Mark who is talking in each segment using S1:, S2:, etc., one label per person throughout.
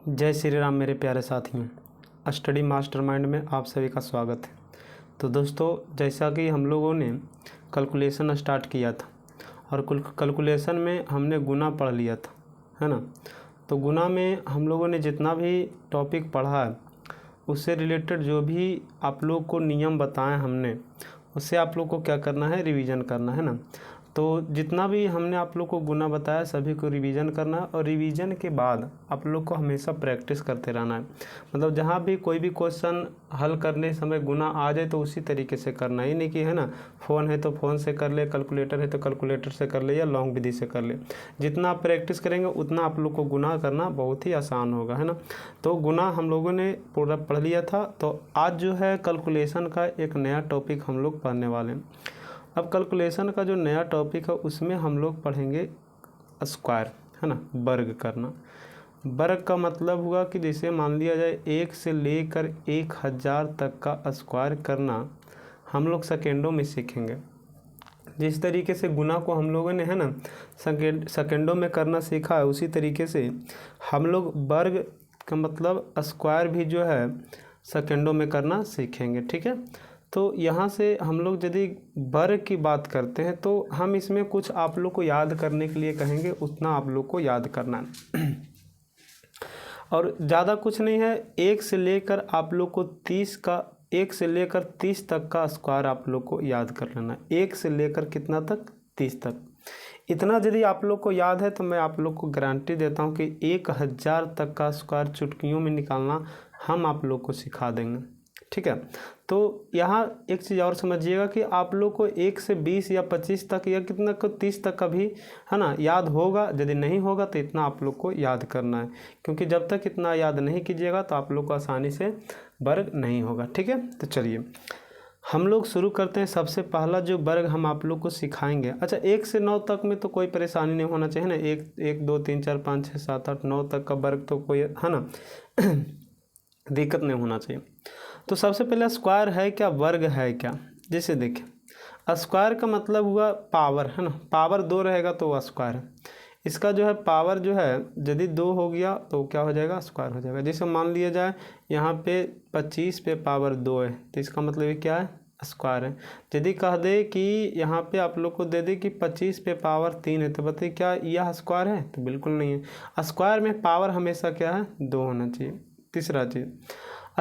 S1: जय श्री राम मेरे प्यारे साथियों। स्टडी मास्टरमाइंड में आप सभी का स्वागत है। तो दोस्तों, जैसा कि हम लोगों ने कैलकुलेशन स्टार्ट किया था और कैलकुलेशन में हमने गुना पढ़ लिया था, है ना। तो गुना में हम लोगों ने जितना भी टॉपिक पढ़ा है उससे रिलेटेड जो भी आप लोग को नियम बताए हमने, उससे आप लोग को क्या करना है, रिवीजन करना है ना। तो जितना भी हमने आप लोग को गुना बताया सभी को रिवीजन करना है और रिवीजन के बाद आप लोग को हमेशा प्रैक्टिस करते रहना है। मतलब जहाँ भी कोई भी क्वेश्चन हल करने समय गुना आ जाए तो उसी तरीके से करना ही नहीं कि है ना, फ़ोन है तो फ़ोन से कर ले, कैलकुलेटर है तो कैलकुलेटर से कर ले या लॉन्ग विधि से कर ले। जितना आप प्रैक्टिस करेंगे उतना आप लोग को गुना करना बहुत ही आसान होगा, है ना। तो गुना हम लोगों ने पूरा पढ़ लिया था। तो आज जो है कैलकुलेशन का एक नया टॉपिक हम लोग पढ़ने वाले हैं। अब कैलकुलेशन का जो नया टॉपिक है उसमें हम लोग पढ़ेंगे स्क्वायर, है ना, वर्ग करना। वर्ग का मतलब हुआ कि जैसे मान लिया जाए 1 से लेकर 1000 तक का स्क्वायर करना हम लोग सेकेंडों में सीखेंगे। जिस तरीके से गुना को हम लोगों ने, है ना, सेकेंडों में करना सीखा है, उसी तरीके से हम लोग वर्ग का मतलब स्क्वायर भी जो है सेकेंडों में करना सीखेंगे, ठीक है। तो यहाँ से हम लोग यदि वर्ग की बात करते हैं तो हम इसमें कुछ आप लोग को याद करने के लिए कहेंगे, उतना आप लोग को याद करना है और ज़्यादा कुछ नहीं है। 1 से लेकर आप लोग को 30 का, 1 से लेकर 30 तक का स्क्वायर आप लोग को याद कर लेना। 1 से लेकर कितना तक, 30 तक। इतना यदि आप लोग को याद है तो मैं आप लोग को गारंटी देता हूँ कि 1000 तक का स्क्वायर चुटकियों में निकालना हम आप लोग को सिखा देंगे, ठीक है। तो यहाँ एक चीज़ और समझिएगा कि आप लोग को 1 से 20 या 25 तक या कितना को 30 तक का भी, है ना, याद होगा। यदि नहीं होगा तो इतना आप लोग को याद करना है, क्योंकि जब तक इतना याद नहीं कीजिएगा तो आप लोग को आसानी से वर्ग नहीं होगा, ठीक है। तो चलिए हम लोग शुरू करते हैं। सबसे पहला जो वर्ग हम आप लोग को सिखाएंगे, अच्छा 1 से 9 तक में तो कोई परेशानी नहीं होना चाहिए ना। 1 2 3 4 5 6 7 8 9 तक का वर्ग तो कोई, है ना, दिक्कत नहीं होना चाहिए। तो सबसे पहले स्क्वायर है क्या, वर्ग है क्या। जैसे देखिए स्क्वायर का मतलब हुआ पावर, है ना। पावर 2 रहेगा तो वह स्क्वायर है। इसका जो है पावर जो है यदि 2 हो गया तो क्या हो जाएगा, स्क्वायर हो जाएगा। जैसे मान लिया जाए यहाँ पे 25 पे पावर 2 है तो इसका मतलब ये क्या है, स्क्वायर है। यदि कह दे कि यहाँ पे आप लोग को दे दे कि 25 पे पावर 3 है तो बताइए क्या यह स्क्वायर है, तो बिल्कुल नहीं है। स्क्वायर में पावर हमेशा क्या है, 2 होना चाहिए। तीसरा चीज़,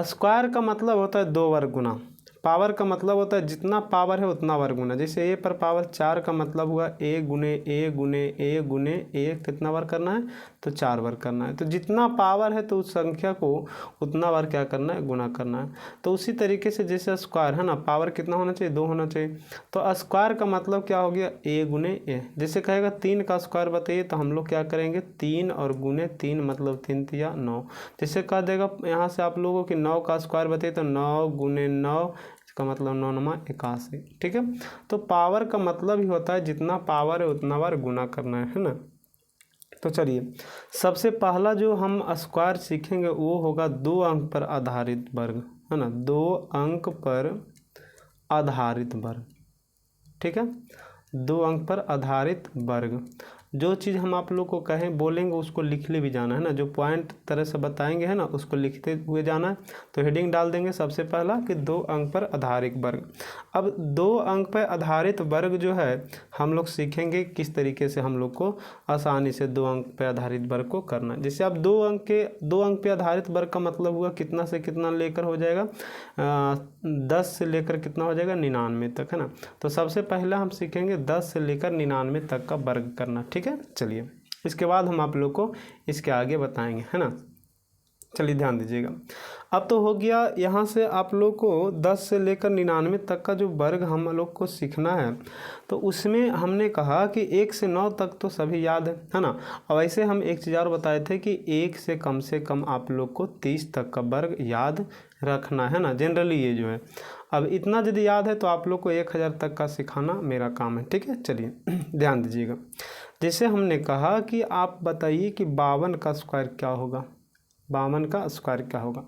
S1: स्क्वायर का मतलब होता है 2 वर्ग गुना। पावर का मतलब होता है जितना पावर है उतना वर्ग गुना। जैसे ए पर पावर 4 का मतलब हुआ ए गुने ए गुने ए गुने ए, कितना वर्ग करना है, तो 4 वर्ग करना है। तो जितना पावर है तो उस संख्या को उतना बार क्या करना है, गुना करना है। तो उसी तरीके से जैसे स्क्वायर है ना, पावर कितना होना चाहिए, 2 होना चाहिए। तो स्क्वायर का मतलब क्या हो गया, ए गुने ए। जैसे कहेगा 3 का स्क्वायर बताइए तो हम लोग क्या करेंगे, 3 और गुने 3 मतलब 3 तिया 9। जैसे कह देगा यहाँ से आप लोगों की 9 का स्क्वायर बताइए तो 9 गुने 9, इसका मतलब 9 9 81, ठीक है। तो पावर का मतलब ही होता है जितना पावर है उतना बार गुना करना है ना। तो चलिए सबसे पहला जो हम स्क्वायर सीखेंगे वो होगा 2 अंक पर आधारित वर्ग, है ना। 2 अंक पर आधारित वर्ग, ठीक है। 2 अंक पर आधारित वर्ग। जो चीज़ हम आप लोग को कहें बोलेंगे उसको लिख ले भी जाना है ना। जो पॉइंट तरह से बताएंगे, है ना, उसको लिखते हुए जाना है। तो हेडिंग डाल देंगे सबसे पहला कि 2 अंक पर आधारित वर्ग। अब 2 अंक पर आधारित वर्ग जो है हम लोग सीखेंगे किस तरीके से हम लोग को आसानी से 2 अंक पर आधारित वर्ग को करना है। जैसे अब 2 अंक पर आधारित वर्ग का मतलब हुआ कितना से कितना लेकर हो जाएगा, 10 से लेकर कितना हो जाएगा, 99 तक, है ना। तो सबसे पहला हम सीखेंगे 10 से लेकर 99 तक का वर्ग करना, ठीक है। चलिए इसके बाद हम आप लोग को इसके आगे बताएंगे, है ना। चलिए ध्यान दीजिएगा। अब तो हो गया यहाँ से आप लोग को 10 से लेकर 99 तक का जो वर्ग हम लोग को सीखना है। तो उसमें हमने कहा कि 1 से 9 तक तो सभी याद है ना। और वैसे हम एक चीज़ और बताए थे कि 1 से कम आप लोग को 30 तक का वर्ग याद रखना है ना, जनरली ये जो है। अब इतना यदि याद है तो आप लोग को 1000 तक का सिखाना मेरा काम है, ठीक है। चलिए ध्यान दीजिएगा। जैसे हमने कहा कि आप बताइए कि 52 का स्क्वायर क्या होगा, 52 का स्क्वायर क्या होगा।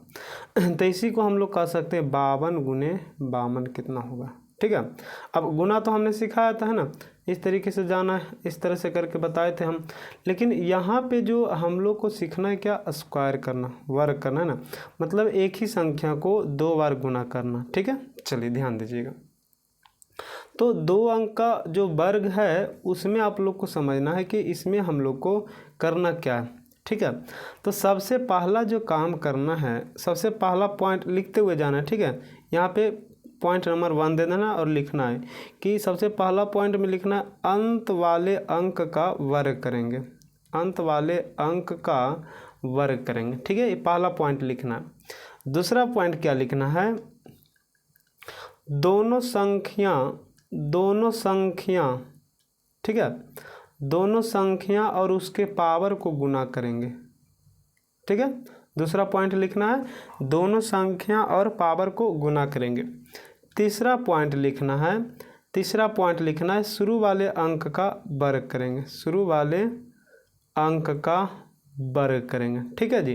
S1: तो इसी को हम लोग कह सकते हैं 52 गुने 52 कितना होगा, ठीक है। अब गुना तो हमने सिखाया था, है ना, इस तरीके से जाना है, इस तरह से करके बताए थे हम। लेकिन यहाँ पे जो हम लोग को सीखना है क्या, स्क्वायर करना, वर्ग करना, है ना, मतलब एक ही संख्या को 2 बार गुना करना। ठीक है, चलिए ध्यान दीजिएगा। तो 2 अंक का जो वर्ग है उसमें आप लोग को समझना है कि इसमें हम लोग को करना क्या है। ठीक है, तो सबसे पहला जो काम करना है, सबसे पहला पॉइंट लिखते हुए जाना है। ठीक है, यहाँ पे पॉइंट नंबर 1 दे देना और लिखना है कि सबसे पहला पॉइंट में लिखना है अंत वाले अंक का वर्ग करेंगे, अंत वाले अंक का वर्ग करेंगे। ठीक है, ये पहला पॉइंट लिखना है। दूसरा पॉइंट क्या लिखना है, दोनों संख्या, ठीक है, दोनों संख्या और उसके पावर को गुना करेंगे। ठीक है, दूसरा पॉइंट लिखना है दोनों संख्या और पावर को गुना करेंगे। तीसरा पॉइंट लिखना है शुरू वाले अंक का वर्ग करेंगे, शुरू वाले अंक का वर्ग करेंगे। ठीक है जी,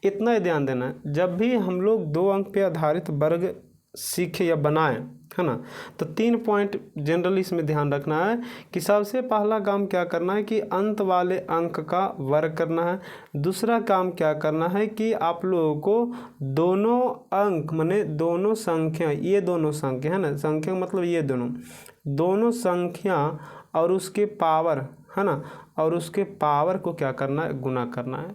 S1: इतना ही ध्यान देना है। जब भी हम लोग 2 अंक पे आधारित वर्ग सीखे या बनाएं, है ना, तो 3 पॉइंट जनरली इसमें ध्यान रखना है कि सबसे पहला काम क्या करना है कि अंत वाले अंक का वर्ग करना है। दूसरा काम क्या करना है कि आप लोगों को दोनों अंक माने दोनों संख्या, ये दोनों संख्या है ना, संख्या मतलब ये दोनों संख्या और उसके पावर, है ना, और उसके पावर को क्या करना है, गुना करना है।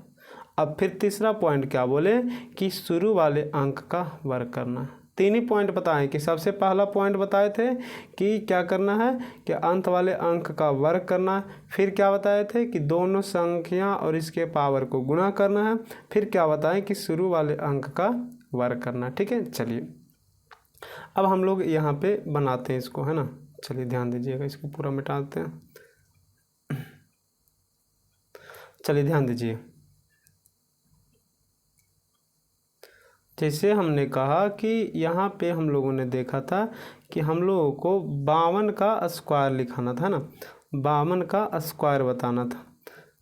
S1: अब फिर तीसरा पॉइंट क्या बोले कि शुरू वाले अंक का वर्ग करना है। 3 ही पॉइंट बताएं कि सबसे पहला पॉइंट बताए थे कि क्या करना है कि अंत वाले अंक का वर्ग करना है। फिर क्या बताए थे कि दोनों संख्या और इसके पावर को गुना करना है। फिर क्या बताएं कि शुरू वाले अंक का वर्ग करना है। ठीक है, चलिए अब हम लोग यहाँ पे बनाते हैं इसको, है ना। चलिए ध्यान दीजिएगा, इसको पूरा मिटा देते हैं। चलिए ध्यान दीजिए, जैसे हमने कहा कि यहाँ पे हम लोगों ने देखा था कि हम लोगों को 52 का स्क्वायर लिखाना था ना, 52 का स्क्वायर बताना था।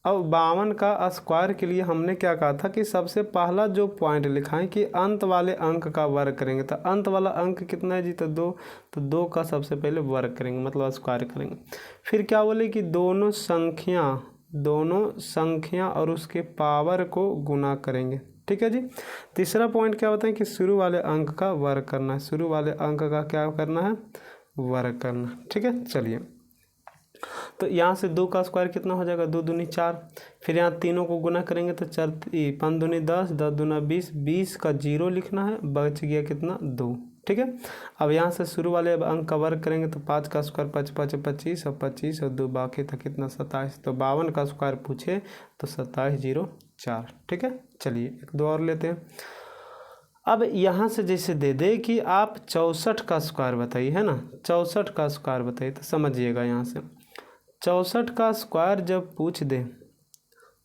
S1: अब 52 का स्क्वायर के लिए हमने क्या कहा था कि सबसे पहला जो पॉइंट लिखा है कि अंत वाले अंक का वर्ग करेंगे। तो अंत वाला अंक कितना है जी, तो 2, तो 2 का सबसे पहले वर्ग करेंगे, मतलब स्क्वायर करेंगे। फिर क्या बोले कि दोनों संख्या और उसके पावर को गुना करेंगे। ठीक है जी। तीसरा पॉइंट क्या बताएं कि शुरू वाले अंक का वर्ग करना है, शुरू वाले अंक का क्या करना है, वर्ग करना। ठीक है, चलिए तो यहाँ से 2 का स्क्वायर कितना हो जाएगा, 2 दूनी 4। फिर यहाँ तीनों को गुना करेंगे तो 4 5 दूनी 10, 10 दूना 20, 20 का 0 लिखना है, बच गया कितना, 2। ठीक है, अब यहाँ से शुरू वाले अंक का वर्ग करेंगे तो 5 का स्क्वायर 5 5 25 और 25 और 2 बाकी था कितना, 27। तो 52 का स्क्वायर पूछे तो 27 0 4। ठीक है, चलिए एक दो और लेते हैं। अब यहाँ से जैसे दे दे कि आप 64 का स्क्वायर बताइए, है ना, 64 का स्क्वायर बताइए, तो समझिएगा यहाँ से 64 का स्क्वायर जब पूछ दे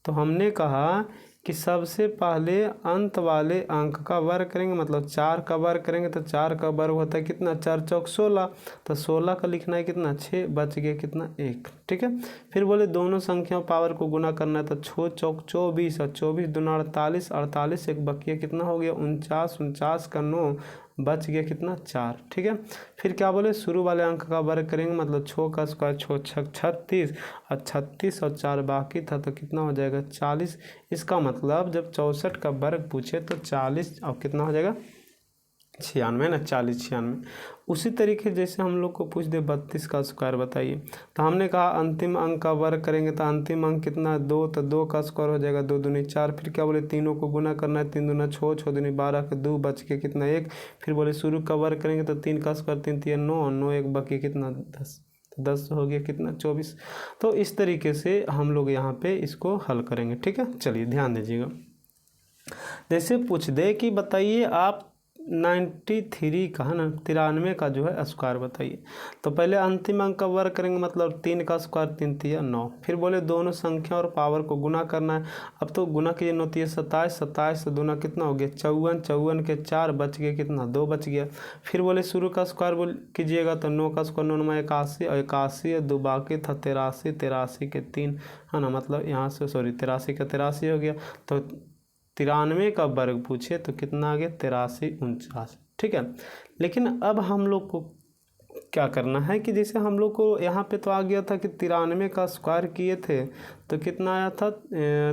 S1: तो हमने कहा कि सबसे पहले अंत वाले अंक का वर्ग करेंगे, मतलब 4 का वर्ग करेंगे तो 4 का वर्ग होता है कितना, 4 चौक 16, तो 16 का लिखना है कितना, 6, बच गया कितना, 1। ठीक है, फिर बोले दोनों संख्याओं पावर को गुना करना है तो 6 चौक 24 और 24 दूना 48, 48 एक बकिया कितना हो गया, 49, 49 का 9, बच गया कितना, 4। ठीक है, फिर क्या बोले शुरू वाले अंक का वर्ग करेंगे, मतलब 6 का स्क्वायर 6 6 36 और 36 और 4 बाकी था तो कितना हो जाएगा, 40। इसका मतलब जब 64 का वर्ग पूछे तो 40 और कितना हो जाएगा, 96 ना, 40 96। उसी तरीके जैसे हम लोग को पूछ दे 32 का स्क्वायर बताइए, तो हमने कहा अंतिम अंक का वर्ग करेंगे तो अंतिम अंक कितना, 2, तो 2 का स्क्वायर हो जाएगा 2 दूनी 4। फिर क्या बोले तीनों को गुना करना है, 3 दूना 6, 6 दूनी 12 के 2, बच के कितना, 1। फिर बोले शुरू का वर्ग करेंगे तो 3 का स्क्वायर 3 3 9, 9 एक बकी कितना, 10, 10 हो गया कितना, 24। तो इस तरीके से हम लोग यहाँ पे इसको हल करेंगे। ठीक है, चलिए ध्यान दीजिएगा। जैसे पूछ दे कि बताइए आप 93 का, है ना, 93 का जो है स्क्वायर बताइए, तो पहले अंतिम अंक का वर्ग करेंगे, मतलब 3 का स्क्वायर 3 3 9। फिर बोले दोनों संख्या और पावर को गुना करना है। अब तो गुना कीजिए, 9 3 27, 27 से दूना कितना हो गया, 54, 54 के 4, बच गया कितना, 2 बच गया। फिर बोले शुरू का स्क्वायर बोल कीजिएगा तो 9 का स्क्वायर 9 में 81 और 81 और 2 बाकी था 83, 83 के 3, है ना, मतलब यहाँ से 83 का 83 हो गया। तो 93 का वर्ग पूछे तो कितना आ गया, 83 49। ठीक है, लेकिन अब हम लोग को क्या करना है कि जैसे हम लोग को यहाँ पे तो आ गया था कि 93 का स्क्वायर किए थे तो कितना आया था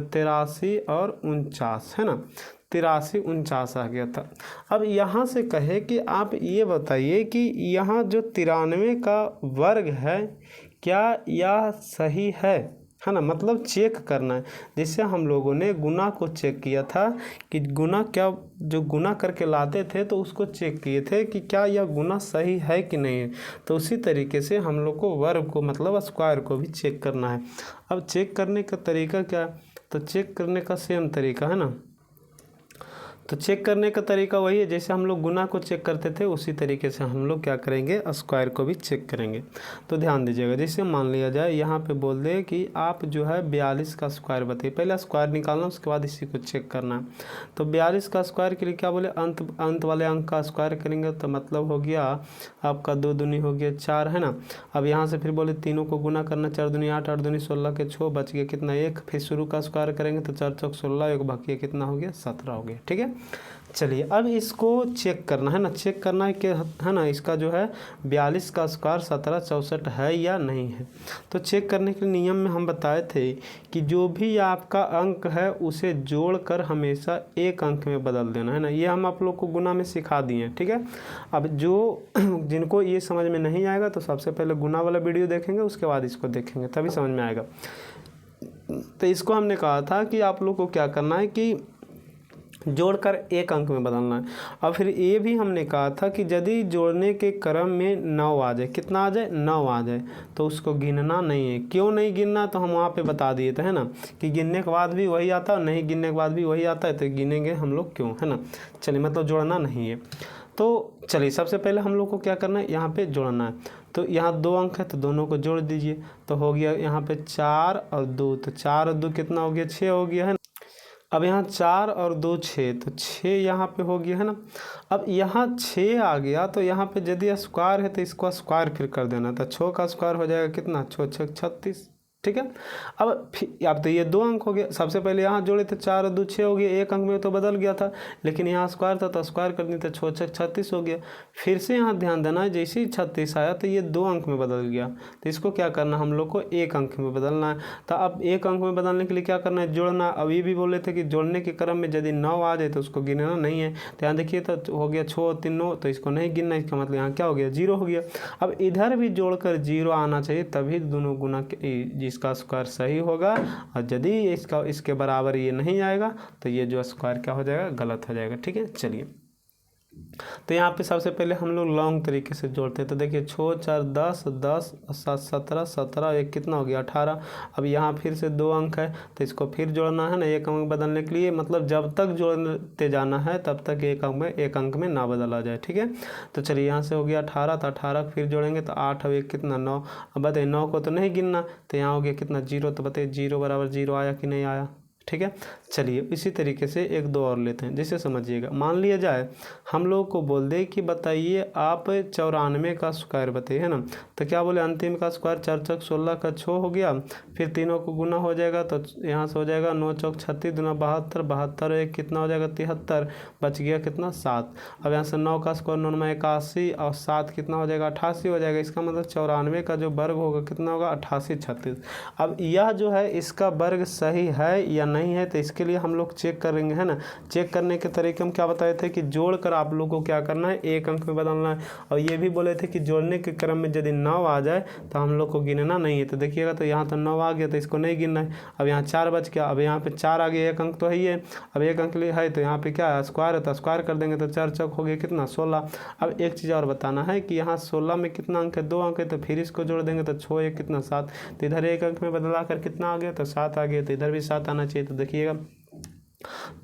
S1: 83 और 49, है ना, 83 49 आ गया था। अब यहाँ से कहे कि आप ये बताइए कि यहाँ जो 93 का वर्ग है क्या यह सही है ना, मतलब चेक करना है। जैसे हम लोगों ने गुना को चेक किया था कि गुना क्या, जो गुना करके लाते थे तो उसको चेक किए थे कि क्या यह गुना सही है कि नहीं है। तो उसी तरीके से हम लोग को वर्ग को मतलब स्क्वायर को भी चेक करना है। अब चेक करने का तरीका क्या, तो चेक करने का सेम तरीका है ना, तो चेक करने का तरीका वही है जैसे हम लोग गुना को चेक करते थे, उसी तरीके से हम लोग क्या करेंगे, स्क्वायर को भी चेक करेंगे। तो ध्यान दीजिएगा, जैसे मान लिया जाए यहाँ पे बोल दे कि आप जो है 42 का स्क्वायर बताइए, पहले स्क्वायर निकालना उसके बाद इसी को चेक करना है। तो 42 का स्क्वायर के लिए क्या बोले, अंत वाले अंक का स्क्वायर करेंगे तो मतलब हो गया आपका 2 दूनी हो गया 4, है ना। अब यहाँ से फिर बोले तीनों को गुना करना, 4 दूनी 8, 8 दूनी 16 के 6, बच गया कितना 1, फिर शुरू का स्क्वायर करेंगे तो 4 चौक 16, 1 बाकी कितना हो गया 17 हो गया। ठीक है, चलिए अब इसको चेक करना है ना, चेक करना है कि है ना इसका जो है 42 का स्क्वायर 1764 है या नहीं है। तो चेक करने के नियम में हम बताए थे कि जो भी आपका अंक है उसे जोड़कर हमेशा एक अंक में बदल देना, है ना। ये हम आप लोग को गुना में सिखा दिए हैं, ठीक है। अब जो जिनको ये समझ में नहीं आएगा तो सबसे पहले गुना वाला वीडियो देखेंगे, उसके बाद इसको देखेंगे तभी समझ में आएगा। तो इसको हमने कहा था कि आप लोग को क्या करना है कि जोड़कर एक अंक में बदलना है। और फिर ये भी हमने कहा था कि यदि जोड़ने के क्रम में 9 आ जाए, कितना आ जाए 9 आ जाए, तो उसको गिनना नहीं है। क्यों नहीं गिनना, तो हम वहाँ पे बता दिए थे, है ना, कि गिनने के बाद भी वही आता है, नहीं गिनने के बाद भी वही आता है, तो गिनेंगे हम लोग क्यों, है ना। चलिए, मतलब जोड़ना नहीं है। तो चलिए सबसे पहले हम लोग को क्या करना है, यहाँ पे जोड़ना है। तो यहाँ 2 अंक है तो दोनों को जोड़ दीजिए, तो हो गया यहाँ पे 4 और 2, तो 4 और 2 कितना हो गया 6 हो गया, है ना। अब यहाँ 4 और 2 6, तो 6 यहाँ पे हो गया, है ना। अब यहाँ 6 आ गया तो यहाँ पे यदि स्क्वायर है तो इसको स्क्वायर फिर कर देना, तो 6 का स्क्वायर हो जाएगा कितना, 6 6 36, ठीक है। अब तो ये 2 अंक हो गया, सबसे पहले यहाँ जोड़े थे 4 और 2 6 हो गया, एक अंक में तो बदल गया था, लेकिन यहाँ स्क्वायर था तो स्क्वायर कर दी तो 6 6 36 हो गया। फिर से यहाँ ध्यान देना है, जैसे ही 36 आया तो ये 2 अंक में बदल गया, तो इसको क्या करना हम लोग को एक अंक में बदलना है। तो अब एक अंक में बदलने के लिए क्या करना है, जोड़ना। अब ये भी बोले थे कि जोड़ने के क्रम में यदि 9 आ जाए तो उसको गिनना नहीं है, तो यहाँ देखिए तो हो गया 6 3 9, तो इसको नहीं गिनना, इसका मतलब यहाँ क्या हो गया 0 हो गया। अब इधर भी जोड़कर 0 आना चाहिए, तभी दोनों गुना इसका स्क्वायर सही होगा। और यदि इसके बराबर ये नहीं आएगा तो ये जो स्क्वायर क्या हो जाएगा, गलत हो जाएगा। ठीक है, चलिए तो यहाँ पे सबसे पहले हम लोग लॉन्ग तरीके से जोड़ते हैं। तो देखिए 6 4 10 10 7 17 17, एक कितना हो गया 18। अब यहाँ फिर से 2 अंक है तो इसको फिर जोड़ना है ना, एक अंक बदलने के लिए, मतलब जब तक जोड़ते जाना है तब तक एक अंक में ना बदला जाए। ठीक है, तो चलिए यहाँ से हो गया 18, तो 18 फिर जोड़ेंगे तो 8 और 1 कितना 9। अब बताइए 9 को तो नहीं गिनना, तो यहाँ हो गया कितना 0, तो बताइए 0 बराबर 0 आया कि नहीं आया। ठीक है, चलिए इसी तरीके से 1 2 और लेते हैं। जैसे समझिएगा, मान लिया जाए हम लोग को बोल दे कि बताइए आप 94 का स्क्वायर बताइए, है ना। तो क्या बोले, अंतिम का स्क्वायर 4 चौक 16 का 6 हो गया, फिर तीनों को गुना हो जाएगा तो यहाँ से हो जाएगा 9 चौक 36 दूना 72, 72 एक कितना हो जाएगा 73, बच गया कितना 7। अब यहाँ से 9 का स्क्वायर 9 में 81 और 7 कितना हो जाएगा 88 हो जाएगा। इसका मतलब 94 का जो वर्ग होगा कितना होगा 88 36। अब यह जो है इसका वर्ग सही है या नहीं है, तो इसके लिए हम लोग चेक करेंगे, है ना। चेक करने के तरीके हम क्या बताए थे कि जोड़कर आप लोग को क्या करना है, एक अंक में बदलना है। और ये भी बोले थे कि जोड़ने के क्रम में यदि 9 आ जाए तो हम लोग को गिनना नहीं है। तो देखिएगा, तो यहाँ तो 9 आ गया तो इसको नहीं गिनना है। अब यहाँ 4 बच गया, अब यहाँ पे 4 आ गया, एक अंक तो है ही है। अब एक अंक लिए है तो यहाँ पे क्या है स्क्वायर है, तो स्क्वायर कर देंगे तो 4 चौक हो गया कितना 16। अब एक चीज़ और बताना है कि यहाँ 16 में कितना अंक है, 2 अंक है, तो फिर इसको जोड़ देंगे तो 6 1 कितना 7, तो इधर एक अंक में बदला कर कितना आ गया, तो 7 आ गया, तो इधर भी 7 आना चाहिए। तो देखिएगा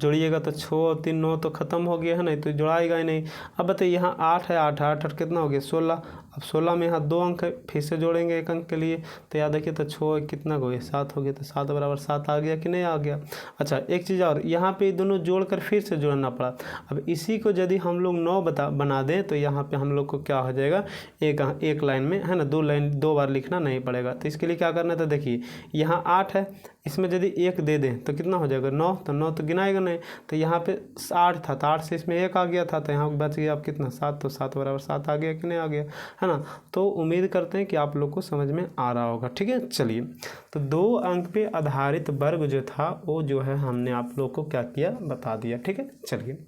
S1: जोड़िएगा तो 6 और 3 9 तो ख़त्म हो गया, है ना, तो जोड़ाएगा ही नहीं। अब बताइए यहाँ 8 है, 8 8 8 कितना हो गया 16। अब 16 में यहाँ 2 अंक है, फिर से जोड़ेंगे एक अंक के लिए, तो याद देखिए तो 6 कितना हो गया 7 हो गया, तो 7 बराबर 7 आ गया कि नहीं आ गया। अच्छा एक चीज़ और, यहाँ पे दोनों जोड़कर फिर से जोड़ना पड़ा। अब इसी को यदि हम लोग 9 बना दें तो यहाँ पे हम लोग को क्या हो जाएगा, एक लाइन में, है ना, 2 लाइन 2 बार लिखना नहीं पड़ेगा। तो इसके लिए क्या करना है, तो देखिए यहाँ 8 है, इसमें यदि 1 दे दें तो कितना हो जाएगा 9, तो 9 तो गिनाएगा आएगा नहीं। तो यहाँ पे 8 था तो 8 से इसमें 1 आ गया था, तो यहाँ बच गया अब कितना 7, तो 7 बराबर 7 आ गया कि नहीं आ गया, है ना। तो उम्मीद करते हैं कि आप लोग को समझ में आ रहा होगा। ठीक है, चलिए। तो 2 अंक पे आधारित वर्ग जो था वो जो है हमने आप लोग को क्या किया, बता दिया। ठीक है, चलिए।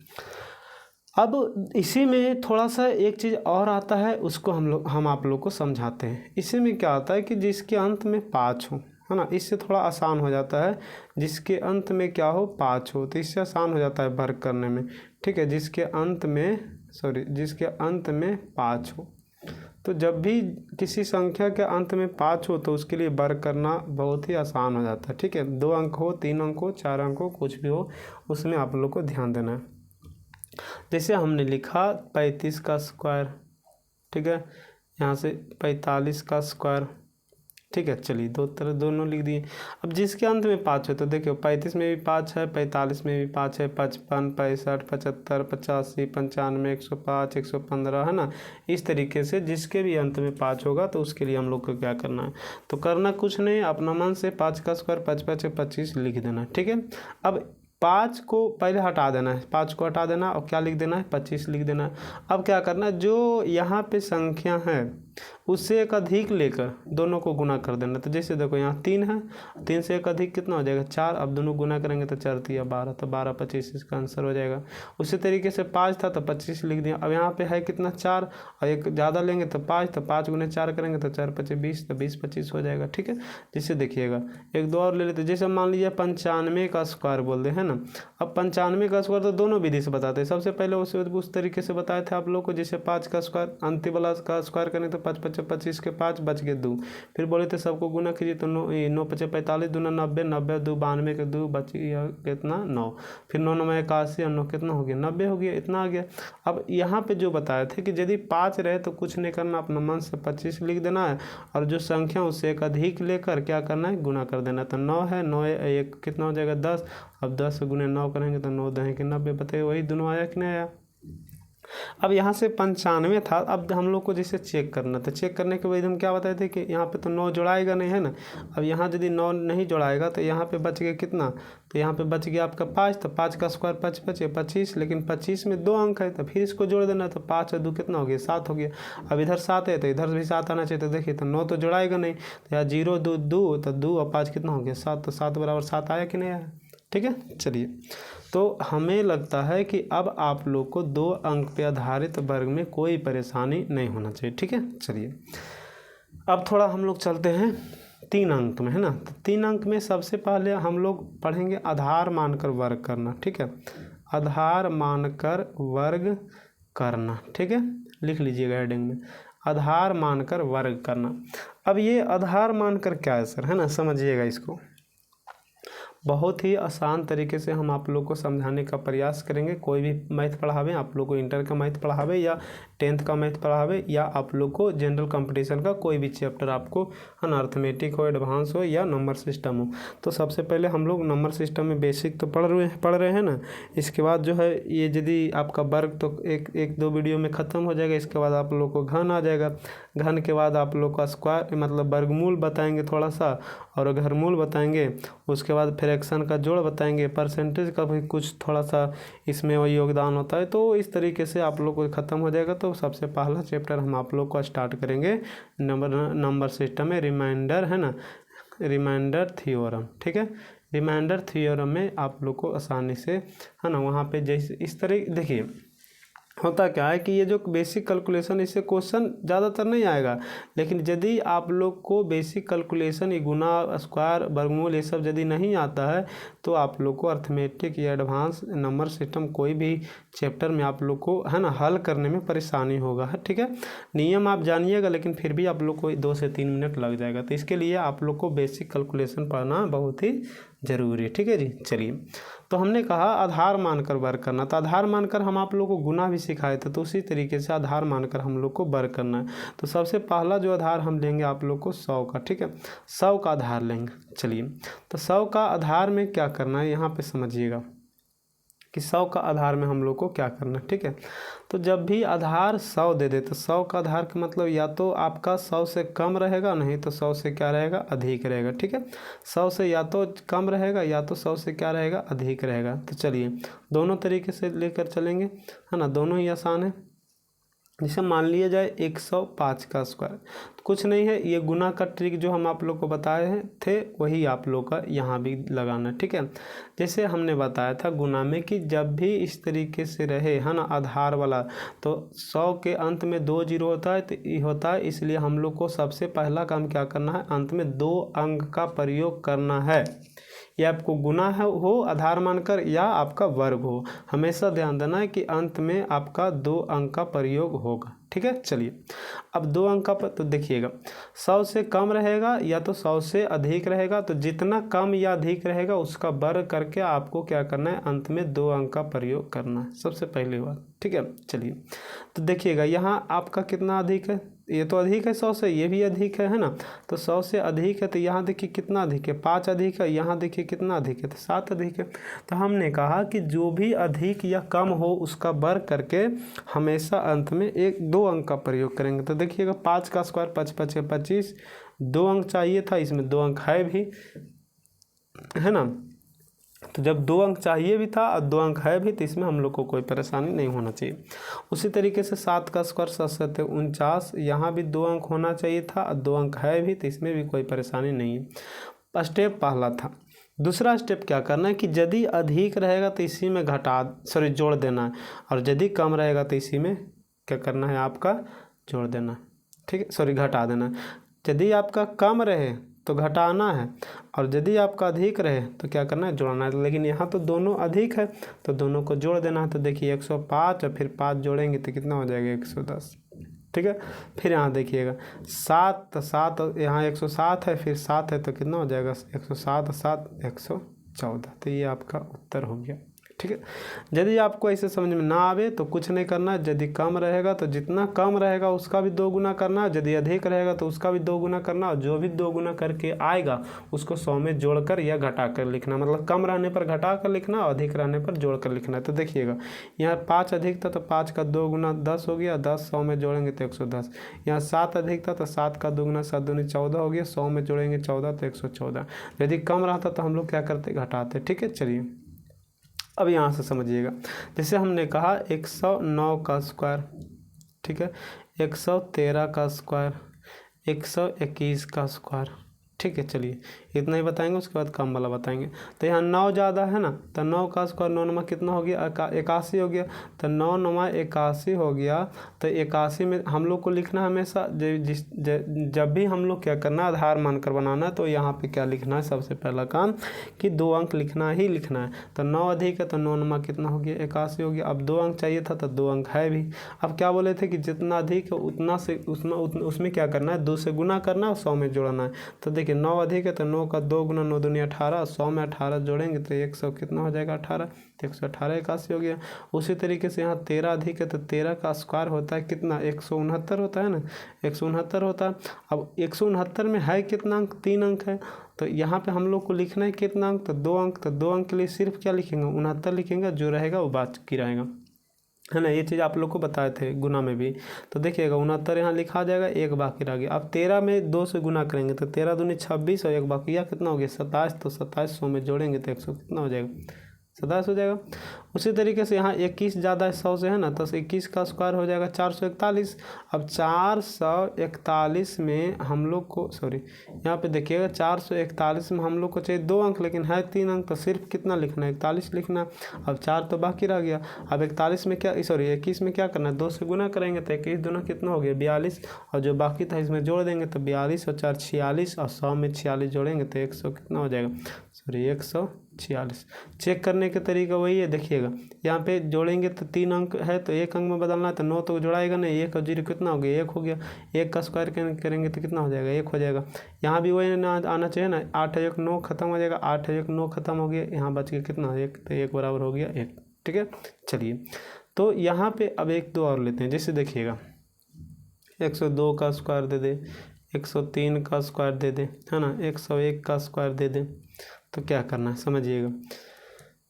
S1: अब इसी में थोड़ा सा एक चीज़ और आता है, उसको हम आप लोग को समझाते हैं। इसी में क्या आता है कि जिसके अंत में 5 हो, है ना, इससे थोड़ा आसान हो जाता है। जिसके अंत में क्या हो, 5 हो, तो इससे आसान हो जाता है वर्ग करने में। ठीक है, जिसके अंत में 5 हो, तो जब भी किसी संख्या के अंत में 5 हो तो उसके लिए वर्ग करना बहुत ही आसान हो जाता है। ठीक है, 2 अंक हो, 3 अंक हो, 4 अंक हो, कुछ भी हो, उसमें आप लोग को ध्यान देना है। जैसे हमने लिखा 35 का स्क्वायर, ठीक है, यहाँ से 45 का स्क्वायर। ठीक है, चलिए दोनों लिख दिए। अब जिसके अंत में 5 है तो देखियो 35 में भी 5 है, 45 में भी 5 है, 55, 65, 75, 85, 95, 105, 115, है ना। इस तरीके से जिसके भी अंत में 5 होगा तो उसके लिए हम लोग को क्या करना है, तो करना कुछ नहीं, अपना मन से 5 का स्क्वायर 5 5 25 लिख देना। ठीक है, अब 5 को पहले हटा देना है, 5 को हटा देना और क्या लिख देना है, 25 लिख देना है। अब क्या करना है, जो यहाँ पे संख्या है उससे एक अधिक लेकर दोनों को गुना कर देना। तो जैसे देखो यहाँ 3 है, 3 से एक अधिक कितना हो जाएगा, 4। अब दोनों गुना करेंगे तो 4 3 12, तो 12 25 इसका आंसर हो जाएगा। उसी तरीके से 5 था तो 25 लिख दिया। अब यहाँ पे है कितना 4, और एक ज़्यादा लेंगे तो 5, तो 5 गुने 4 करेंगे तो 4 5 20, तो 20 25 हो जाएगा। ठीक है, जैसे देखिएगा एक दो और ले लेते, जैसे मान लीजिए 95 का स्क्वायर बोल दे, है ना। अब 95 का स्क्वायर तो दोनों विधि से बताते हैं। सबसे पहले उस तरीके से बताए थे आप लोग को, जैसे 5 का स्क्वायर अंतिम वाला का स्क्वायर करें तो 5 5 25 के 5 बच गए 2। फिर बोले थे सबको गुना कीजिए तो 9 5 45, 2 90, 90 2 92 के 2 बच गया कितना 9। फिर 9 9 81 और 9 कितना हो गया 90 हो गया, इतना आ गया। अब यहाँ पे जो बताए थे कि यदि 5 रहे तो कुछ नहीं करना, अपना मन से 25 लिख देना है, और जो संख्या उससे एक अधिक लेकर क्या करना है, गुना कर देना। तो 9 है, 9 एक कितना हो जाएगा 10। अब 10 गुने 9 करेंगे तो 9 10 के 90, बताइए वही दोनों आया कि नहीं आया। अब यहाँ से 95 था, अब हम लोग को जैसे चेक करना था, चेक करने के बाद हम क्या बताए थे कि यहाँ पे तो 9 जोड़ाएगा नहीं, है ना। अब यहाँ यदि 9 नहीं जोड़ाएगा तो यहाँ पे बच गया कितना, तो यहाँ पे बच गया आपका 5, तो 5 का स्क्वायर 5 5 25, लेकिन 25 में 2 अंक है तो फिर इसको जोड़ देना, तो 5 और 2 कितना हो गया 7 हो गया। अब इधर 7 है तो इधर भी 7 आना चाहिए, तो देखिए तो 9 तो जोड़ाएगा नहीं, तो यहाँ 0 2 2, तो 2 और 5 कितना हो गया 7, तो 7 बराबर 7 आया कि नहीं आया। ठीक है, चलिए। तो हमें लगता है कि अब आप लोग को 2 अंक पे आधारित वर्ग में कोई परेशानी नहीं होना चाहिए। ठीक है, चलिए। अब थोड़ा हम लोग चलते हैं 3 अंक में, है ना। तो 3 अंक में सबसे पहले हम लोग पढ़ेंगे आधार मानकर वर्ग करना। ठीक है, आधार मानकर वर्ग करना। ठीक है, लिख लीजिएगा हेडिंग में, आधार मानकर वर्ग करना। अब ये आधार मानकर क्या है सर, है ना, समझिएगा इसको। बहुत ही आसान तरीके से हम आप लोग को समझाने का प्रयास करेंगे। कोई भी मैथ पढ़ावे, आप लोग को इंटर का मैथ पढ़ावे या 10th का मैथ पढ़ावे, या आप लोग को जनरल कंपटीशन का कोई भी चैप्टर आपको, है ना, अर्थमेटिक हो, एडवांस हो या नंबर सिस्टम हो। तो सबसे पहले हम लोग नंबर सिस्टम में बेसिक तो पढ़ रहे हैं ना। इसके बाद जो है ये यदि आपका वर्ग तो एक दो वीडियो में ख़त्म हो जाएगा। इसके बाद आप लोग को घन आ जाएगा, घन के बाद आप लोग का स्क्वायर मतलब वर्गमूल बताएंगे थोड़ा सा, और घरमूल बताएंगे। उसके बाद फ्रैक्शन का जोड़ बताएंगे, परसेंटेज का भी कुछ थोड़ा सा इसमें वो योगदान होता है। तो इस तरीके से आप लोग को ख़त्म हो जाएगा। तो सबसे पहला चैप्टर हम आप लोग को स्टार्ट करेंगे नंबर सिस्टम में, रिमाइंडर, है ना, रिमाइंडर थ्योरम। ठीक है, रिमाइंडर थ्योरम में आप लोग को आसानी से, है ना, वहाँ पे जैसे इस तरह देखिए होता क्या है कि ये जो बेसिक कैलकुलेशन, इससे क्वेश्चन ज़्यादातर नहीं आएगा, लेकिन यदि आप लोग को बेसिक कैलकुलेशन, ये गुना, स्क्वायर, वर्गमूल, ये सब यदि नहीं आता है तो आप लोग को अर्थमेटिक या एडवांस नंबर सिस्टम कोई भी चैप्टर में आप लोग को, है ना, हल करने में परेशानी होगा। है, ठीक है, नियम आप जानिएगा, लेकिन फिर भी आप लोग को 2 से 3 मिनट लग जाएगा। तो इसके लिए आप लोग को बेसिक कैलकुलेशन पढ़ना बहुत ही ज़रूरी है। ठीक है जी, चलिए। तो हमने कहा आधार मानकर वर्ग करना, तो आधार मानकर हम आप लोग को गुना भी सिखाए थे, तो उसी तरीके से आधार मानकर हम लोग को वर्ग करना है। तो सबसे पहला जो आधार हम लेंगे आप लोग को 100 का। ठीक है, 100 का आधार लेंगे। चलिए, तो 100 का आधार में क्या करना है यहाँ पे समझिएगा। कि 100 का आधार में हम लोग को क्या करना है। ठीक है, तो जब भी आधार 100 दे दे तो 100 का आधार का मतलब या तो आपका 100 से कम रहेगा, नहीं तो 100 से क्या रहेगा, अधिक रहेगा। ठीक है, 100 से या तो कम रहेगा या तो 100 से क्या रहेगा, अधिक रहेगा। तो चलिए दोनों तरीके से लेकर चलेंगे, है ना, दोनों ही आसान है। जैसे मान लिया जाए 105 का स्क्वायर, तो कुछ नहीं है, ये गुना का ट्रिक जो हम आप लोग को बताए थे वही आप लोग का यहाँ भी लगाना। ठीक है, जैसे हमने बताया था गुना में कि जब भी इस तरीके से रहे, है ना, आधार वाला, तो 100 के अंत में 2 जीरो होता है, तो ये होता है, इसलिए हम लोग को सबसे पहला काम क्या करना है, अंत में 2 अंक का प्रयोग करना है। ये आपको गुना है हो आधार मानकर या आपका वर्ग हो, हमेशा ध्यान देना है कि अंत में आपका 2 अंक का प्रयोग होगा। ठीक है, चलिए अब 2 अंक का तो देखिएगा 100 से कम रहेगा या तो 100 से अधिक रहेगा, तो जितना कम या अधिक रहेगा उसका वर्ग करके आपको क्या करना है, अंत में 2 अंक का प्रयोग करना है, सबसे पहली बात। ठीक है, चलिए तो देखिएगा यहाँ आपका कितना अधिक है, ये तो अधिक है 100 से, ये भी अधिक है ना, तो 100 से अधिक है, तो यहाँ देखिए कितना अधिक है, 5 अधिक है, यहाँ देखिए कितना अधिक है, तो 7 अधिक है। तो हमने कहा कि जो भी अधिक या कम हो उसका वर्ग करके हमेशा अंत में 2 अंक का प्रयोग करेंगे। तो देखिएगा 5 का स्क्वायर 5 5 25, 2 अंक चाहिए था, इसमें 2 अंक है भी, है ना, तो जब 2 अंक चाहिए भी था और 2 अंक है भी, तो इसमें हम लोग को कोई परेशानी नहीं होना चाहिए। उसी तरीके से 7 का स्क्वायर 7 7 49, यहाँ भी 2 अंक होना चाहिए था और 2 अंक है भी, तो इसमें भी कोई परेशानी नहीं है। स्टेप पहला था। दूसरा स्टेप क्या करना है कि यदि अधिक रहेगा तो इसी में जोड़ देना है, और यदि कम रहेगा तो इसी में क्या करना है, आपका जोड़ देना। ठीक है, घटा देना। यदि आपका कम रहे तो घटाना है, और यदि आपका अधिक रहे तो क्या करना है, जोड़ना है। लेकिन यहाँ तो दोनों अधिक है तो दोनों को जोड़ देना है। तो देखिए 105 और फिर 5 जोड़ेंगे तो कितना हो जाएगा, 110। ठीक है, फिर यहाँ देखिएगा 7 तो 7, यहाँ 107 है, फिर 7 है तो कितना हो जाएगा, 107 7 114। तो ये आपका उत्तर हो गया। ठीक है, यदि आपको ऐसे समझ में ना आवे तो कुछ नहीं करना है। यदि कम रहेगा तो जितना कम रहेगा उसका भी 2 गुना करना, यदि अधिक रहेगा तो उसका भी 2 गुना करना, और जो भी 2 गुना करके आएगा उसको 100 में जोड़कर या घटा कर लिखना। मतलब कम रहने पर घटा कर लिखना, अधिक रहने पर जोड़ कर लिखना। तो देखिएगा यहाँ 5 अधिक था तो 5 का 2 गुना 10 हो गया, 10 100 में जोड़ेंगे तो 110। यहाँ 7 अधिक था तो 7 का 2 गुना 7 दूनी 14 हो गया, 100 में जोड़ेंगे 14 तो 114। यदि कम रहता तो हम लोग क्या करते, घटाते। ठीक है, चलिए अब यहाँ से समझिएगा। जैसे हमने कहा 109 का स्क्वायर, ठीक है, 113 का स्क्वायर, 121 का स्क्वायर। ठीक है, चलिए इतना ही बताएंगे, उसके बाद कम वाला बताएंगे। तो यहाँ 9 ज़्यादा है ना, तो 9 का स्क्वायर 9 नमा कितना हो गया, 81 हो गया। तो 9 नमा 81 हो गया। तो 81 में हम लोग को लिखना हमेशा जब भी हम लोग क्या करना, आधार मानकर बनाना, तो यहाँ पे क्या लिखना है, सबसे पहला काम कि 2 अंक लिखना ही लिखना है। तो 9 अधिक है तो 9 नमा कितना हो गया, 81 हो गया। अब 2 अंक चाहिए था तो 2 अंक है भी। अब क्या बोले थे कि जितना अधिक है उतना से उसमें क्या करना है, 2 से गुना करना है और 100 में जोड़ना है। तो देखिए 9 अधिक है तो 9 का 2 गुना 9 दूनी 18, 100 में 18 जोड़ेंगे तो 100 कितना हो जाएगा, 18। तो 118 81 हो गया। उसी तरीके से यहाँ 13 अधिक है तो 13 का स्क्वायर होता है कितना, 169 होता है ना, 169 होता है। अब 169 में है कितना अंक, 3 अंक है। तो यहाँ पे हम लोग को लिखना है कितना अंक, तो 2 अंक। तो 2 अंक के लिए सिर्फ क्या लिखेंगे, 69 लिखेंगे, जो रहेगा वो बाकी रहेगा, है ना। ये चीज़ आप लोग को बताए थे गुना में भी। तो देखिएगा 69 यहाँ लिखा जाएगा, 1 बाकी रह गया। अब 13 में 2 से गुना करेंगे तो 13 दूनी 26 और 1 बाकी, या कितना हो गया 27। तो 27 100 में जोड़ेंगे तो 100 कितना हो जाएगा, 27 हो जाएगा। उसी तरीके से यहाँ 21 ज़्यादा है 100 से, है ना, तो 21 का स्क्वायर हो जाएगा 441। अब 441 में हम लोग को यहाँ पे देखिएगा 441 में हम लोग को चाहिए 2 अंक, लेकिन है 3 अंक, तो सिर्फ कितना लिखना है, 41 लिखना। अब 4 तो बाकी रह गया। अब 21 में क्या करना है, 2 से गुना करेंगे तो 21 दूना कितना हो गया, 42, और जो बाकी था इसमें जोड़ देंगे तो 42 और 4 46, और 100 में 46 जोड़ेंगे तो 100 कितना हो जाएगा, 146। चेक करने का तरीका वही है। देखिएगा यहाँ पे जोड़ेंगे तो 3 अंक है तो 1 अंक में बदलना है, तो 9 तो जोड़ाएगा नहीं, 1 और 0 कितना हो गया, 1 हो गया। 1 का स्क्वायर करेंगे तो कितना हो जाएगा, 1 हो जाएगा। यहाँ भी वही आना चाहिए ना, 8 1 9 खत्म हो जाएगा, 8 1 9 खत्म हो गया, यहाँ बच गया कितना, 1, तो 1 बराबर हो गया 1। ठीक है, चलिए तो यहाँ पे अब 1 2 और लेते हैं। जैसे देखिएगा 102 का स्क्वायर दे दे, 103 का स्क्वायर दे दे, है ना, 101 का स्क्वायर दे दे। तो क्या करना है समझिएगा,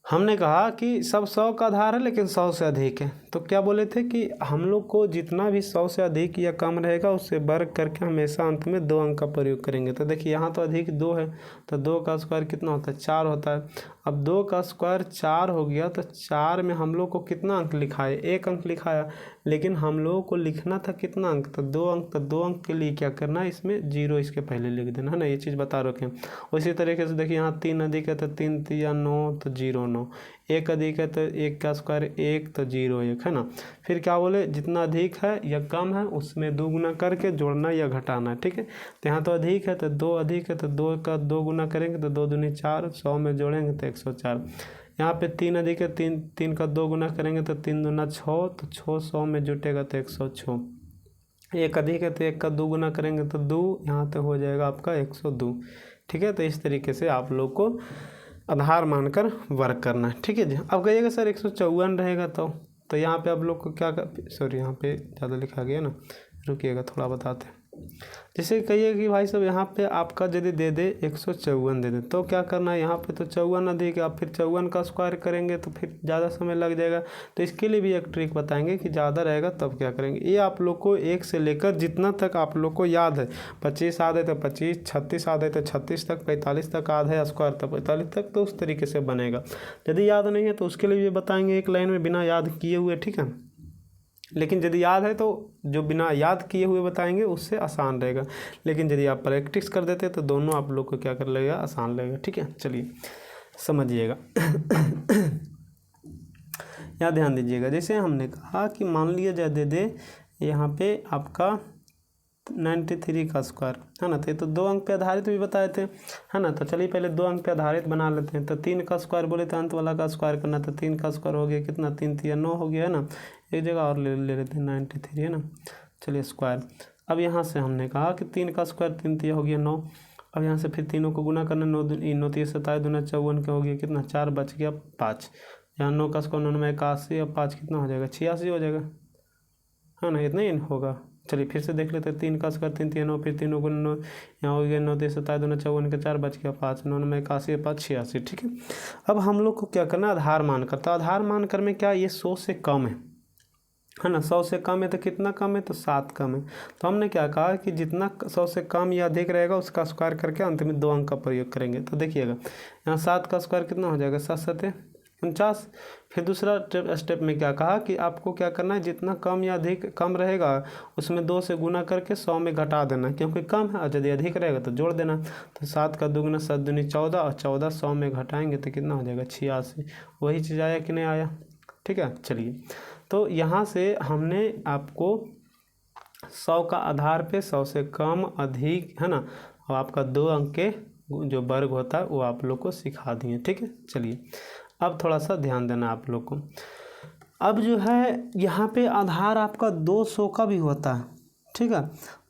S1: हमने कहा कि सब 100 का आधार है लेकिन 100 से अधिक है, तो क्या बोले थे कि हम लोग को जितना भी 100 से अधिक या कम रहेगा उससे वर्ग करके हमेशा अंत में 2 अंक का प्रयोग करेंगे। तो देखिए यहाँ तो अधिक 2 है, तो 2 का स्क्वायर कितना होता है, 4 होता है। अब 2 का स्क्वायर 4 हो गया, तो 4 में हम लोग को कितना अंक लिखा है, 1 अंक लिखाया, लेकिन हम लोगों को लिखना था कितना अंक, तो 2 अंक। तो 2 अंक के लिए क्या करना है, इसमें 0 इसके पहले लिख देना है ना, ये चीज़ बता रखें। उसी तरीके से देखिए यहाँ 3 अधिक है तो 3 3 9, तो 0 9, 1 अधिक है तो 1 का स्क्वायर 1, तो 0 1 है ना। फिर क्या बोले, जितना अधिक है या कम है उसमें 2 गुना करके जोड़ना या घटाना, ठीक है। तो यहाँ तो अधिक है तो 2 अधिक है तो 2 का 2 गुना करेंगे तो 2 दूनी 4, 100 में जोड़ेंगे तो 104। यहाँ पे 3 अधिक है, 3 का 2 गुना करेंगे तो 3 दूना 6, तो 6 100 में जुटेगा तो 106। 1 अधिक है तो 1 का 2 गुना करेंगे तो 2, यहाँ तो हो जाएगा आपका 102, ठीक है। तो इस तरीके से आप लोग को आधार मानकर वर्ग करना है, ठीक है जी। अब कहिएगा सर 154 रहेगा तो यहाँ पे आप लोग को क्या सॉरी यहाँ पे ज़्यादा लिखा गया ना, रुकिएगा थोड़ा बताते हैं। जैसे कहिए कि भाई साहब यहाँ पे आपका यदि दे दे 154 दे दे, तो क्या करना है, यहाँ पे तो 54 अधिक है, आप फिर 54 का स्क्वायर करेंगे तो फिर ज़्यादा समय लग जाएगा। तो इसके लिए भी एक ट्रिक बताएंगे कि ज़्यादा रहेगा तब क्या करेंगे। ये आप लोग को 1 से लेकर जितना तक आप लोग को याद है, 25 याद है तो 25, 36 याद है तो 36 तक, 45 तक याद है स्क्वायर तो 45 तक, तो उस तरीके से बनेगा। यदि याद नहीं है तो उसके लिए भी बताएंगे एक लाइन में बिना याद किए हुए, ठीक है। लेकिन यदि याद है तो जो बिना याद किए हुए बताएंगे उससे आसान रहेगा, लेकिन यदि आप प्रैक्टिस कर देते तो दोनों आप लोग को क्या कर लगेगा, आसान लगेगा, ठीक है। चलिए समझिएगा। यहाँ ध्यान दीजिएगा, जैसे हमने कहा कि मान लिया जाए दे दे यहाँ पे आपका 93 का स्क्वायर है ना, तो ये तो 2 अंक पे आधारित भी बताए थे है ना। तो चलिए पहले 2 अंक पे आधारित बना लेते हैं। तो 3 का स्क्वायर बोले थे अंत वाला का स्क्वायर करना, तो 3 का स्क्वायर हो गया कितना, 3 3 9 हो गया है ना। एक जगह और ले लेते हैं 93 है ना। चलिए स्क्वायर, अब यहाँ से हमने कहा कि 3 का स्क्वायर 3 3 हो गया 9। अब यहाँ से फिर तीनों को गुना करना, 9 9 3 27 दूना 54 का हो गया कितना, 4 बच गया 5। यहाँ 9 का स्क्वायर 9 में 81, अब 5 कितना हो जाएगा, 86 हो जाएगा है ना, इतना ही होगा। चलिए फिर से देख लेते हैं, 3 का स्क्वायर 3 3 9, फिर तीनों को 9, यहाँ हो गया 9 3 27 दूना 54 का 4 बच गया 5, 9 में 81 5 86, ठीक है। अब हम लोग को क्या करना है, आधार मानकर। तो आधार मानकर में क्या, ये 100 से कम है ना। 100 से कम है तो कितना कम है, तो 7 कम है। तो हमने क्या कहा कि जितना 100 से कम या अधिक रहेगा उसका स्क्वायर करके अंत में 2 अंक का प्रयोग करेंगे। तो देखिएगा यहाँ 7 का स्क्वायर कितना हो जाएगा, 7 7 49। फिर दूसरा स्टेप में क्या कहा कि आपको क्या करना है, जितना कम या अधिक कम रहेगा उसमें 2 से गुना करके 100 में घटा देना, क्योंकि कम है, और यदि अधिक रहेगा तो जोड़ देना। तो 7 का 2 गुना 7 दूनी 14, और 14 100 में घटाएंगे तो कितना हो जाएगा, 86। वही चीज़ आया कि नहीं आया, ठीक है। चलिए तो यहाँ से हमने आपको 100 का आधार पे 100 से कम अधिक है ना, और आपका 2 अंक के जो वर्ग होता है वो आप लोग को सिखा दिए, ठीक है। चलिए अब थोड़ा सा ध्यान देना आप लोग को। अब जो है यहाँ पे आधार आपका 200 का भी होता है, ठीक है।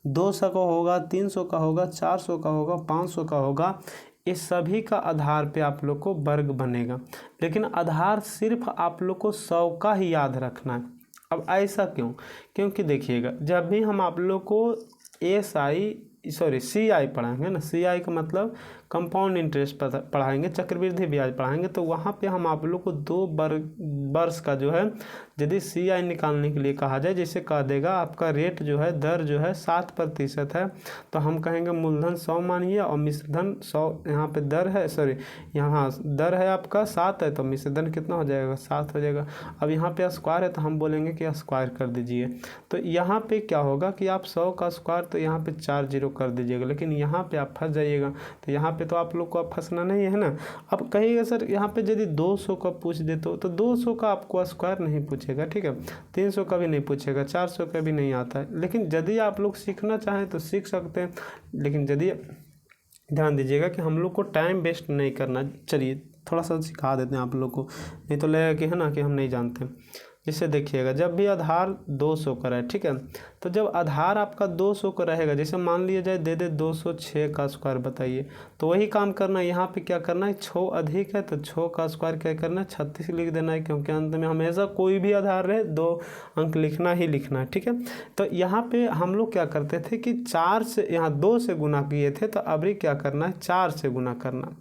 S1: 200 का होगा, 300 का होगा, 400 का होगा, 500 का होगा। इस सभी का आधार पे आप लोग को वर्ग बनेगा, लेकिन आधार सिर्फ आप लोग को 100 का ही याद रखना है। अब ऐसा क्यों, क्योंकि देखिएगा जब भी हम आप लोग को CI पढ़ाएंगे ना, CI का मतलब कंपाउंड इंटरेस्ट पढ़ाएंगे, चक्रवृद्धि ब्याज पढ़ाएंगे, तो वहाँ पे हम आप लोग को 2 वर्ष का जो है यदि CI निकालने के लिए कहा जाए, जैसे कह देगा आपका रेट जो है, दर जो है 7% है, तो हम कहेंगे मूलधन 100 मानिए और मिश्रधन 100, यहाँ पे दर है यहाँ दर है आपका 7 है, तो मिश्रधन कितना हो जाएगा, 7 हो जाएगा। अब यहाँ पे स्क्वायर है तो हम बोलेंगे कि स्क्वायर कर दीजिए। तो यहाँ पे क्या होगा कि आप 100 का स्क्वायर तो यहाँ पे 4 0 कर दीजिएगा, लेकिन यहाँ पे आप फंस जाइएगा। तो यहाँ पे तो आप लोग को अब फंसना नहीं है ना। अब कहिएगा सर यहाँ पे यदि 200 का पूछ दे तो 200 का आपको स्क्वायर नहीं पूछेगा, ठीक है। 300 का भी नहीं पूछेगा, 400 का भी नहीं आता है। लेकिन यदि आप लोग सीखना चाहें तो सीख सकते हैं, लेकिन यदि ध्यान दीजिएगा कि हम लोग को टाइम वेस्ट नहीं करना। चलिए थोड़ा सा सिखा देते हैं आप लोग को, नहीं तो लगेगा कि है ना कि हम नहीं जानते। जैसे देखिएगा जब भी आधार 200 का रहे, ठीक है, तो जब आधार आपका 200 का रहेगा, जैसे मान लिया जाए दे 206 का स्क्वायर बताइए, तो वही काम करना है। यहाँ पे क्या करना है, 6 अधिक है तो 6 का स्क्वायर क्या करना है, 36 लिख देना है, क्योंकि अंत में हमेशा कोई भी आधार रहे 2 अंक लिखना ही लिखना है, ठीक है। तो यहाँ पे हम लोग क्या करते थे कि 4 से यहाँ 2 से गुना किए थे, तो अभी क्या करना है, 4 से गुना करना,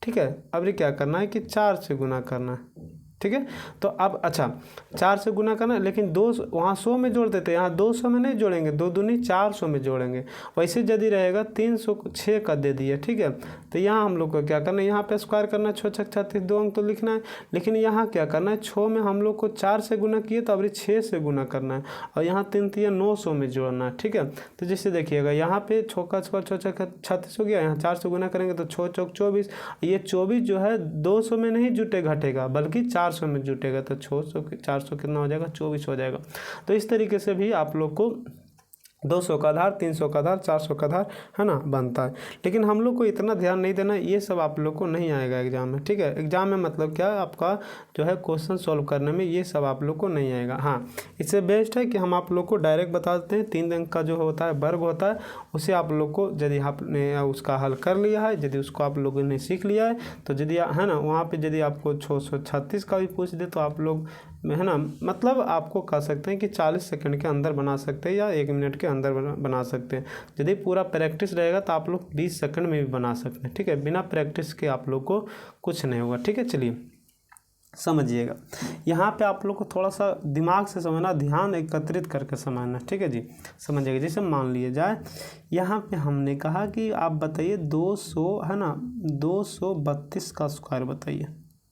S1: ठीक है। अब ये क्या करना है कि 4 से गुना करना है, ठीक है। तो अब अच्छा 4 से गुना करना है, लेकिन 2 वहाँ 100 में जोड़ देते हैं, यहाँ 200 में नहीं जोड़ेंगे, 2 दूनी 400 में जोड़ेंगे। वैसे यदि रहेगा 306 का दे दिए, ठीक है। तो यहाँ हम लोग को क्या करना है, यहाँ पे स्क्वायर करना है, 6 छक 36 2 अंक तो लिखना है। लेकिन यहाँ क्या करना है, 6 में हम लोग को 4 से गुना किए तो अब 6 से गुना करना है, और यहाँ 3 3 900 में जोड़ना है, ठीक है। तो जैसे देखिएगा यहाँ पे 6 का स्क्वायर 6 छक 36 हो गया, यहाँ 4 से गुना करेंगे तो 6 चौक 24। ये 24 जो है 200 में नहीं जुटे घटेगा, बल्कि 400 में जुटेगा, तो 600 400 कितना हो जाएगा, 24 हो जाएगा। तो इस तरीके से भी आप लोग को 200 का आधार, 300 का आधार, 400 का आधार है ना बनता है। लेकिन हम लोग को इतना ध्यान नहीं देना, ये सब आप लोग को नहीं आएगा एग्जाम में, ठीक है। एग्जाम में मतलब क्या, आपका जो है क्वेश्चन सॉल्व करने में ये सब आप लोग को नहीं आएगा। हाँ, इससे बेस्ट है कि हम आप लोग को डायरेक्ट बता देते हैं, 3 अंक का जो होता है वर्ग होता है, उसे आप लोग को यदि आपने उसका हल कर लिया है, यदि उसको आप लोगों ने सीख लिया है, तो यदि है ना वहाँ पर यदि आपको 636 का भी पूछ दे तो आप लोग है ना, मतलब आपको कह सकते हैं कि 40 सेकंड के अंदर बना सकते हैं या 1 मिनट के अंदर बना सकते हैं। यदि पूरा प्रैक्टिस रहेगा तो आप लोग 20 सेकंड में भी बना सकते हैं, ठीक है। बिना प्रैक्टिस के आप लोग को कुछ नहीं होगा, ठीक है। चलिए समझिएगा, यहाँ पे आप लोग को थोड़ा सा दिमाग से समझना, ध्यान एकत्रित करके समझना, ठीक है जी। समझिएगा, जैसे मान लिए जाए यहाँ पे हमने कहा कि आप बताइए 200 है ना, 232 का स्क्वायर बताइए,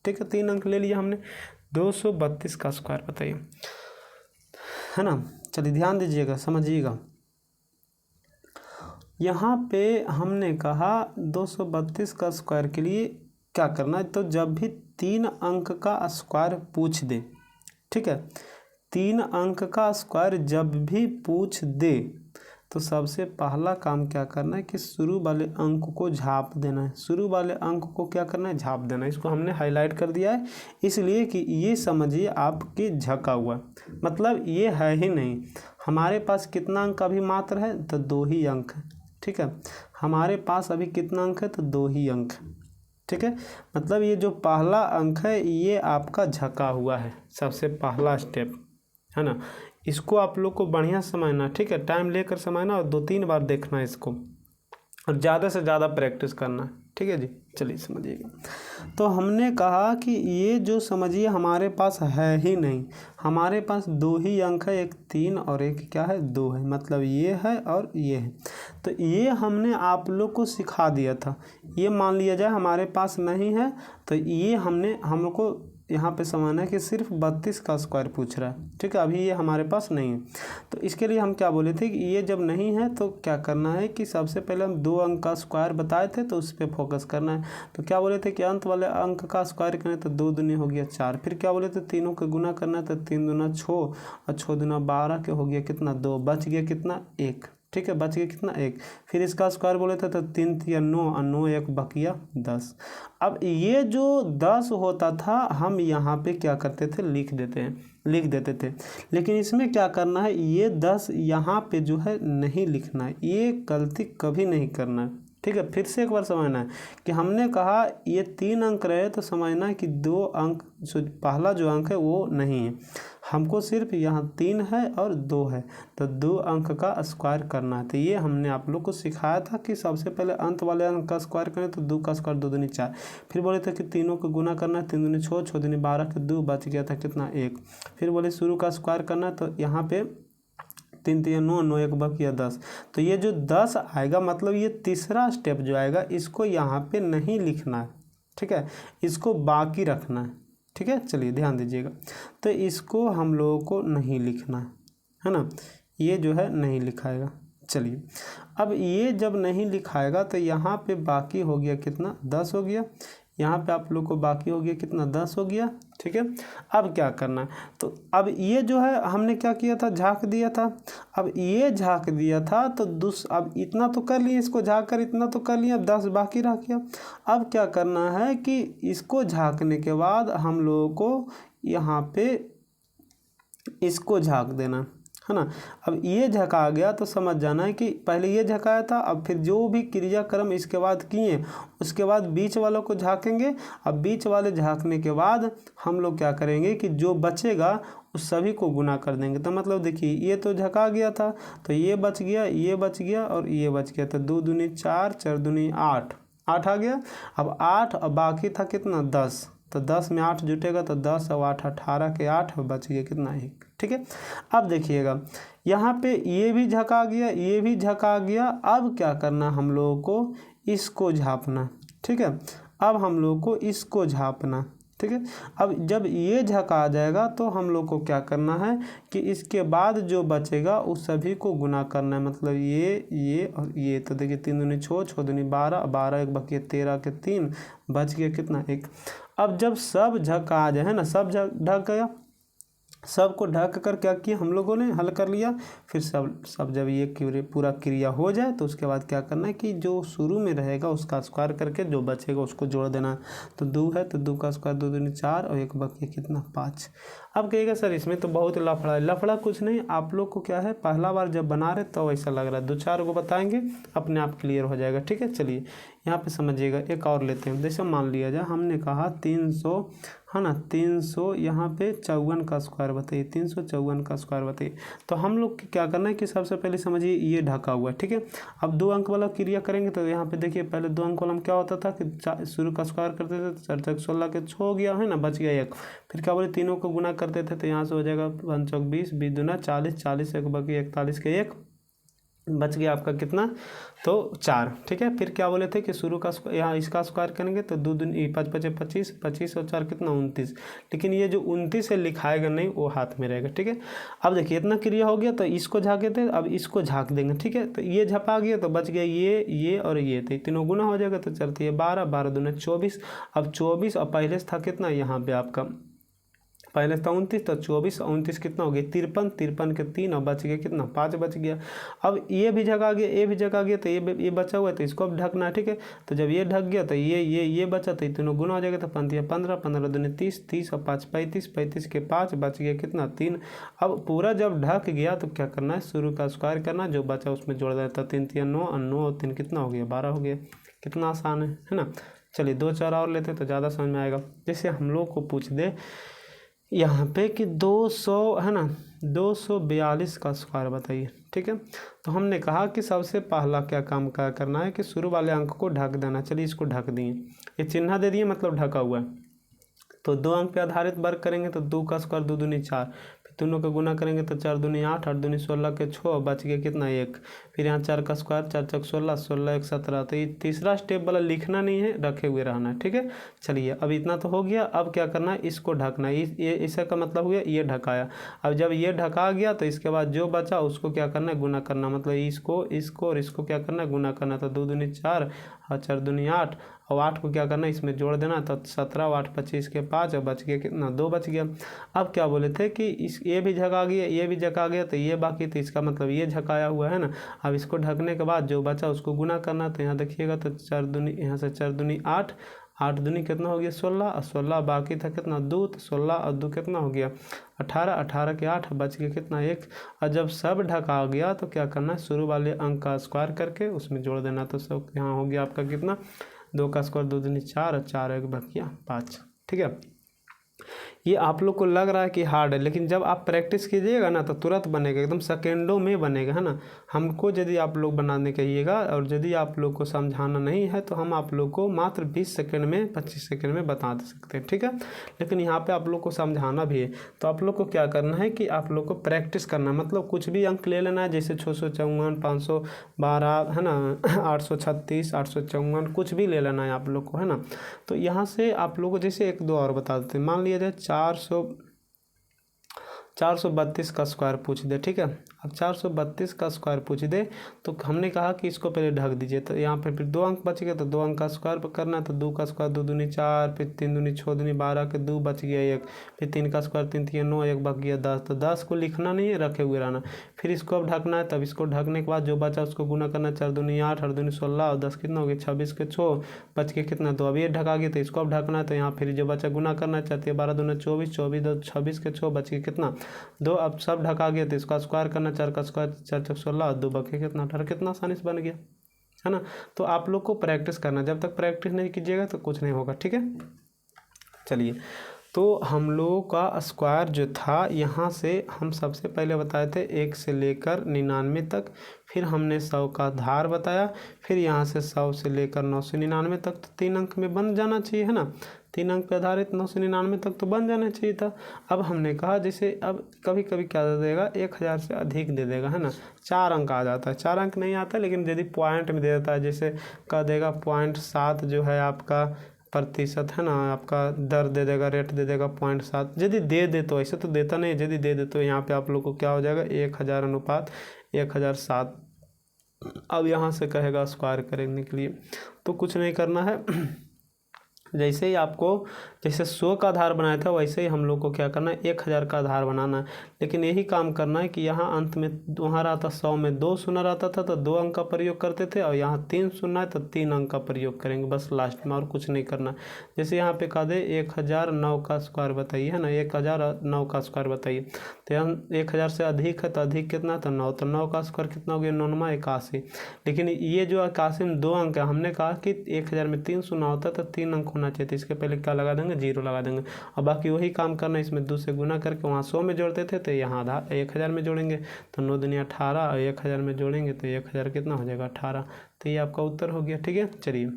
S1: ठीक है। 3 अंक ले लिया हमने, 232 का स्क्वायर बताइए, है ना। चलिए ध्यान दीजिएगा, समझिएगा। यहाँ पे हमने कहा 232 का स्क्वायर के लिए क्या करना है, तो जब भी 3 अंक का स्क्वायर पूछ दे, ठीक है, 3 अंक का स्क्वायर जब भी पूछ दे तो सबसे पहला काम क्या करना है कि शुरू वाले अंक को झाप देना है। शुरू वाले अंक को क्या करना है, झाप देना है। इसको हमने हाईलाइट कर दिया है इसलिए कि ये समझिए आपके झका हुआ, मतलब ये है ही नहीं। हमारे पास कितना अंक अभी मात्र है, तो 2 ही अंक है, ठीक है। हमारे पास अभी कितना अंक है, तो 2 ही अंक, ठीक है। मतलब ये जो पहला अंक है ये आपका झका हुआ है, सबसे पहला स्टेप, है ना। इसको आप लोग को बढ़िया समझना, ठीक है। टाइम लेकर समझना और 2-3 बार देखना इसको, और ज़्यादा से ज़्यादा प्रैक्टिस करना, ठीक है जी। चलिए समझिएगा, तो हमने कहा कि ये जो समझिए हमारे पास है ही नहीं, हमारे पास 2 ही अंक है, एक 3 और एक क्या है 2 है, मतलब ये है और ये है। तो ये हमने आप लोग को सिखा दिया था। ये मान लिया जाए हमारे पास नहीं है, तो ये हमने हम लोग को यहाँ पे समझना है कि सिर्फ 32 का स्क्वायर पूछ रहा है, ठीक है। अभी ये हमारे पास नहीं है, तो इसके लिए हम क्या बोले थे कि ये जब नहीं है तो क्या करना है कि सबसे पहले हम 2 अंक का स्क्वायर बताए थे, तो उस पर फोकस करना है। तो क्या बोले थे कि अंत वाले अंक का स्क्वायर करें तो 2 दूनी हो गया 4, फिर क्या बोले थे तीनों का गुना करना है, तो 3 दूना 6 और 6 दूना 12 के हो गया कितना 2, बच गया कितना 1, ठीक है, बच गया कितना 1। फिर इसका स्क्वायर बोले थे तो 3 3 9 और 9 1 बकिया 10। अब ये जो 10 होता था हम यहाँ पे क्या करते थे, लिख देते थे। लेकिन इसमें क्या करना है, ये 10 यहाँ पे जो है नहीं लिखना है, ये गलती कभी नहीं करना है, ठीक है। फिर से एक बार समझना है कि हमने कहा ये 3 अंक रहे तो समझना है कि 2 अंक पहला जो अंक है वो नहीं है, हमको सिर्फ यहाँ 3 है और 2 है, तो 2 अंक का स्क्वायर करना है। तो ये हमने आप लोग को सिखाया था कि सबसे पहले अंत वाले अंक का स्क्वायर करें तो 2 का स्क्वायर 2 दूनी 4, फिर बोले थे कि तीनों को गुना करना है, 3 दूनी 6 6 दूनी 12 के 2, बच गया था कितना 1। फिर बोले शुरू का स्क्वायर करना है, तो यहाँ पे 3 3 9 9 1 बकिया 10। तो ये जो 10 आएगा मतलब ये तीसरा स्टेप जो आएगा इसको यहाँ पे नहीं लिखना है, ठीक है, इसको बाकी रखना है, ठीक है। चलिए ध्यान दीजिएगा, तो इसको हम लोगों को नहीं लिखना है ना, ये जो है नहीं लिखाएगा। चलिए अब ये जब नहीं लिखाएगा तो यहाँ पे बाकी हो गया कितना 10 हो गया, यहाँ पे आप लोग को बाकी हो गया कितना 10 हो गया, ठीक है। अब क्या करना है, तो अब ये जो है हमने क्या किया था, झाँक दिया था। अब ये झाँक दिया था तो अब इतना तो कर लिए, इसको झाँक कर इतना तो कर लिया, अब 10 बाकी रह गया। अब क्या करना है कि इसको झाँकने के बाद हम लोगों को यहाँ पे इसको झाँक देना है ना। अब ये झका गया तो समझ जाना है कि पहले ये झकाया था, अब फिर जो भी क्रियाक्रम इसके बाद किए उसके बाद बीच वालों को झाँकेंगे। अब बीच वाले झाँकने के बाद हम लोग क्या करेंगे कि जो बचेगा उस सभी को गुना कर देंगे। तो मतलब देखिए ये तो झका गया था तो ये बच गया, ये बच गया और ये बच गया, तो 2 दूनी 4 4 दूनी 8, 8 आ गया। अब 8 और बाकी था कितना 10, तो 10 में 8 जुटेगा तो 10 और 8 18 के 8 बच गया कितना 1। ठीक है, अब देखिएगा यहाँ पे ये भी झका गया, ये भी झका गया। अब क्या करना हम लोगों को, इसको झापना। ठीक है, अब हम लोग को इसको झापना। ठीक है, अब जब ये झका जाएगा तो हम लोग को क्या करना है कि इसके बाद जो बचेगा उस सभी को गुना करना है, मतलब ये और ये। तो देखिए 3 दूनी 6, 6 दूनी 12, 12 एक बाकी 13 के 3 बच गया कितना 1। अब जब सब झका जाए है ना, सब ढक गया, सबको ढक कर क्या किया हम लोगों ने हल कर लिया। फिर सब जब ये पूरा क्रिया हो जाए तो उसके बाद क्या करना है कि जो शुरू में रहेगा उसका स्क्वायर करके जो बचेगा उसको जोड़ देना। तो 2 है तो 2 का स्क्वायर 2 दूनी 4 और एक बाकी कितना 5। अब कहिएगा सर इसमें तो बहुत लफड़ा है। लफड़ा कुछ नहीं, आप लोग को क्या है पहला बार जब बना रहे तो ऐसा लग रहा है, 2-4 को बताएंगे अपने आप क्लियर हो जाएगा। ठीक है, चलिए यहाँ पे समझिएगा। एक और लेते हैं, जैसे मान लिया जाए हमने कहा 300 है ना, 300 यहाँ पे 54 का स्क्वायर बताइए, 354 का स्क्वायर बताइए। तो हम लोग क्या करना है कि सबसे पहले समझिए ये ढका हुआ है। ठीक है, अब 2 अंक वाला क्रिया करेंगे तो यहाँ पे देखिए पहले 2 अंक वाला क्या होता था कि शुरू का स्क्वायर करते थे, 4 चौक 16 के 6 हो गया है ना, बच गया 1। फिर क्या बोले तीनों को गुना करते थे तो यहाँ से हो जाएगा 5 चौक 20, 20 दूना 40, 40 एक बाकी 41 के 1 बच गया आपका कितना तो 4। ठीक है, फिर क्या बोले थे कि शुरू का यहाँ इसका स्क्वायर करेंगे तो 2 दूनी 5 5 25, 25 और 4 कितना 29। लेकिन ये जो 29 है लिखाएगा नहीं, वो हाथ में रहेगा। ठीक है, अब देखिए इतना क्रिया हो गया तो इसको झाँके थे, अब इसको झाँक देंगे। ठीक है, तो ये झपा गया तो बच गया ये और ये, तो तीनों गुना हो जाएगा तो चलती है 12, 12 दूना 24। अब 24 और पहले से था कितना यहाँ पे आपका पहले था 29, तो 24 29 कितना हो गया 53, 53 के 3 और बच गया कितना 5 बच गया। अब ये भी जगह गया, ये भी जगह गया, तो ये बचा हुआ है तो इसको अब ढकना है। ठीक है, तो जब ये ढक गया तो ये बचा तो तीनों गुना हो जाएगा तो 15, 15 दूनी 30, 30 और 5 35, 35 के 5 बच गया कितना 3। अब पूरा जब ढक गया तो क्या करना है शुरू का स्क्वायर करना, जो बचा उसमें जोड़ देता है। 3 3 9 और 9 और 3 कितना हो गया 12 हो गया। कितना आसान है ना। चलिए 2-4 और लेते तो ज़्यादा समझ में आएगा। जैसे हम लोग को पूछ दे यहाँ पे कि 200 है ना, 242 का स्क्वायर बताइए। ठीक है, तो हमने कहा कि सबसे पहला क्या काम करना है कि शुरू वाले अंक को ढक देना। चलिए इसको ढक दिए, ये चिन्ह दे दिए मतलब ढका हुआ है। तो 2 अंक पे आधारित वर्ग करेंगे तो 2 का स्क्वायर 2 दूनी 4, फिर दोनों को गुना करेंगे तो 4 दूनी 8, 8 दूनी 16 के 6 बच गया कितना 1। फिर यहाँ 4 का स्क्वायर 4 चौक 16, 16 1 17। तो ये तीसरा स्टेप वाला लिखना नहीं है, रखे हुए रहना है। ठीक है, चलिए अब इतना तो हो गया। अब क्या करना है इसको ढकना है, ये इसका का मतलब हुआ ये ढकाया। अब जब ये ढका गया तो इसके बाद जो बचा उसको क्या करना है गुना करना, मतलब इसको और इसको क्या करना है गुना करना। तो 2 दूनी 4 और 4 दूनी 8 और 8 को क्या करना है इसमें जोड़ देना। तो 17 और 8 25 के 5 और बच गया कितना 2 बच गया। अब क्या बोले थे कि ये भी झका गया, ये भी झका गया, तो ये बाकी तो इसका मतलब ये झकाया हुआ है ना। अब इसको ढकने के बाद जो बचा उसको गुना करना। तो यहाँ देखिएगा तो 4 दूनी यहाँ से 4 दूनी 8, 8 दूनी कितना हो गया 16 और 16 बाकी था कितना 2, तो 16 और 2 कितना हो गया 18, 18 के 8 बच गया कितना 1। और जब सब ढका गया तो क्या करना है शुरू वाले अंक का स्क्वायर करके उसमें जोड़ देना। तो सब यहाँ हो गया आपका कितना 2 का स्क्वायर 2 दूनी 4 और 4 एक बच 5। ठीक है, ये आप लोग को लग रहा है कि हार्ड है, लेकिन जब आप प्रैक्टिस कीजिएगा ना तो तुरंत बनेगा, एकदम सेकेंडों में बनेगा है ना। हमको यदि आप लोग बनाने कहिएगा और यदि आप लोग को समझाना नहीं है तो हम आप लोग को मात्र 20 सेकंड में 25 सेकंड में बता दे सकते हैं। ठीक है, लेकिन यहाँ पे आप लोग को समझाना भी है तो आप लोग को क्या करना है कि आप लोग को प्रैक्टिस करना, मतलब कुछ भी अंक ले लेना है, जैसे 654, 512 है ना, 836, 854 कुछ भी ले लेना है आप लोग को है ना। तो यहाँ से आप लोग को जैसे 1-2 और बता देते हैं। मान लिया जाए 432 का स्क्वायर पूछ दे। ठीक है, अब 432 का स्क्वायर पूछ दे तो हमने कहा कि इसको पहले ढक दीजिए। तो यहाँ पे फिर 2 अंक बच गए तो 2 अंक का स्क्वायर करना है। तो 2 का स्क्वायर 2 दूनी 4, फिर 3 दूनी 6 दूनी 12 के 2 बच गया 1, फिर 3 का स्क्वायर 3 3 9 1 बच गया 10। तो 10 को लिखना नहीं है, रखे हुए रहना। फिर इसको अब ढकना है, तब इसको ढकने के बाद जो बचा उसको गुना करना। 4 दूनी 8, 8 दूनी 16 और 10 कितना हो गया 26 के 6 बच के कितना 2। अब ये ढका गया तो इसको अब ढकना है। तो यहाँ फिर जो बचा गुना करना चाहती है 12 दूना 24, 24 2 26 के 6 बच के कितना 2। अब सब ढका गया तो इसका स्क्वायर करना, 4 का स्क्वायर 4 चौक 16 और 2 बके कितना 18, कितना आसानी से बन गया है ना। तो आप लोग को प्रैक्टिस करना, जब तक प्रैक्टिस नहीं कीजिएगा तो कुछ नहीं होगा। ठीक है, चलिए तो हम लोगों का स्क्वायर जो था यहाँ से हम सबसे पहले बताए थे 1 से लेकर 99 तक, फिर हमने 100 का आधार बताया, फिर यहाँ से 100 से लेकर 999 तक, तो 3 अंक में बन जाना चाहिए, है ना। 3 अंक पे आधारित 999 तक तो बन जाना चाहिए था। अब हमने कहा जैसे अब कभी कभी क्या दे देगा, 1000 से अधिक दे देगा, है ना। 4 अंक आ जाता है, 4 अंक नहीं आता, लेकिन यदि पॉइंट में दे देता है, जैसे कह देगा 0.7 जो है आपका प्रतिशत, है ना, आपका दर दे देगा, रेट दे देगा 0.7, यदि दे दे तो, ऐसे तो देता नहीं, यदि दे दे तो यहाँ पे आप लोग को क्या हो जाएगा 1000 अनुपात 1007। अब यहाँ से कहेगा स्क्वायर करने के लिए, तो कुछ नहीं करना है जैसे ही आपको जैसे 100 का आधार बनाया था वैसे ही हम लोग को क्या करना है 1000 का आधार बनाना है। लेकिन यही काम करना है कि यहाँ अंत में वहाँ रहता 100 में 2 शून्य रहता था तो 2 अंक का प्रयोग करते थे, और यहाँ 3 शून्य है तो 3 अंक का प्रयोग करेंगे बस लास्ट में, और कुछ नहीं करना। जैसे यहाँ पे कह दे 1009 का स्क्वायर बताइए, है ना, 1009 का स्क्वायर बताइए, तो यहाँ 1000 से अधिक है तो अधिक कितना था 9, तो 9 का स्क्वायर कितना हो गया 9 81। लेकिन ये जो 81 में 2 अंक है, हमने कहा कि 1000 में 3 शून्य होता तो 3 अंक होना चाहिए, तो इसके पहले क्या लगा देंगे 0 लगा देंगे, और बाकी वही काम करना है, इसमें 2 से गुना करके वहाँ 100 में जोड़ते थे तो यहाँ आधा 1000 में जोड़ेंगे, तो 9 दूनी 18 और 1000 में जोड़ेंगे तो 1000 कितना हो जाएगा 18। तो ये आपका उत्तर हो गया, ठीक है। चलिए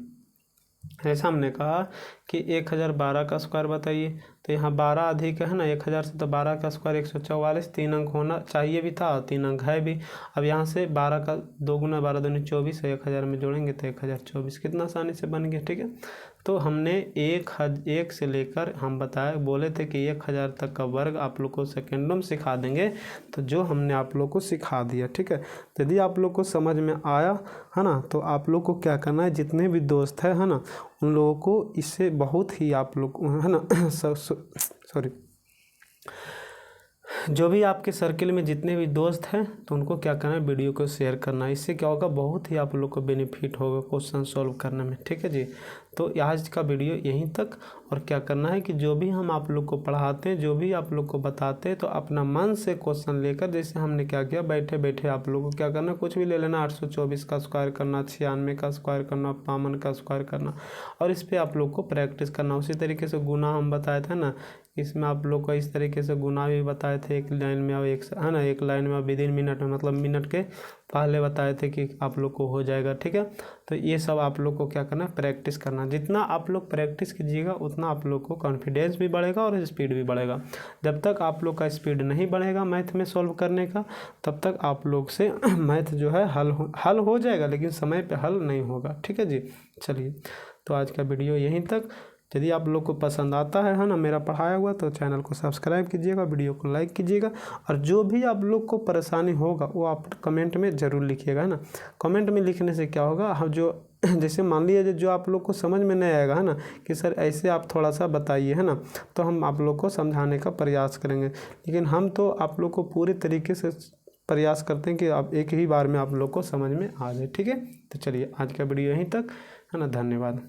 S1: ऐसा हमने कहा कि 1012 का स्क्वायर बताइए, तो यहाँ 12 अधिक है ना 1000 से, तो 12 का स्क्वायर 144, 3 अंक होना चाहिए भी था और 3 अंक है भी। अब यहाँ से 12 का 2 गुना 12 दूनी 24 है, 1000 में जोड़ेंगे तो 1024, कितना आसानी से बन गया, ठीक है। तो हमने 1 से लेकर हम बोले थे कि 1000 तक का वर्ग आप लोग को सेकेंडों में सिखा देंगे, तो जो हमने आप लोग को सिखा दिया, ठीक है। यदि आप लोग को समझ में आया है ना, तो आप लोग को क्या करना है, जितने भी दोस्त है ना, उन लोगों को इससे बहुत ही आप लोग, है ना, सॉरी, जो भी आपके सर्किल में जितने भी दोस्त हैं तो उनको क्या करना है, वीडियो को शेयर करना है। इससे क्या होगा, बहुत ही आप लोग को बेनिफिट होगा क्वेश्चन सॉल्व करने में, ठीक है जी। तो आज का वीडियो यहीं तक, और क्या करना है कि जो भी हम आप लोग को पढ़ाते हैं, जो भी आप लोग को बताते हैं, तो अपना मन से क्वेश्चन लेकर, जैसे हमने क्या किया, बैठे बैठे आप लोग को क्या करना, कुछ भी ले लेना, 824 का स्क्वायर करना, 96 का स्क्वायर करना, 52 का स्क्वायर करना, और इस पर आप लोग को प्रैक्टिस करना। उसी तरीके से गुना हम बताए थे ना, इसमें आप लोग को इस तरीके से गुना भी बताए थे, एक लाइन में और एक, है ना, एक लाइन में विदिन मिनट में, मतलब मिनट के पहले बताए थे कि आप लोग को हो जाएगा, ठीक है। तो ये सब आप लोग को क्या करना है, प्रैक्टिस करना। जितना आप लोग प्रैक्टिस कीजिएगा उतना आप लोग को कॉन्फिडेंस भी बढ़ेगा और स्पीड भी बढ़ेगा। जब तक आप लोग का स्पीड नहीं बढ़ेगा मैथ में सॉल्व करने का, तब तक आप लोग से मैथ जो है हल हो जाएगा, लेकिन समय पे हल नहीं होगा, ठीक है जी। चलिए, तो आज का वीडियो यहीं तक। यदि आप लोग को पसंद आता है ना मेरा पढ़ाया हुआ, तो चैनल को सब्सक्राइब कीजिएगा, वीडियो को लाइक कीजिएगा, और जो भी आप लोग को परेशानी होगा वो आप कमेंट में ज़रूर लिखिएगा, है ना। कमेंट में लिखने से क्या होगा, हम जो जैसे मान लीजिए जो आप लोग को समझ में नहीं आएगा, है ना, कि सर ऐसे आप थोड़ा सा बताइए, है ना, तो हम आप लोग को समझाने का प्रयास करेंगे। लेकिन हम तो आप लोग को पूरे तरीके से प्रयास करते हैं कि आप एक ही बार में आप लोग को समझ में आ जाए, ठीक है। तो चलिए आज का वीडियो यहीं तक, है ना, धन्यवाद।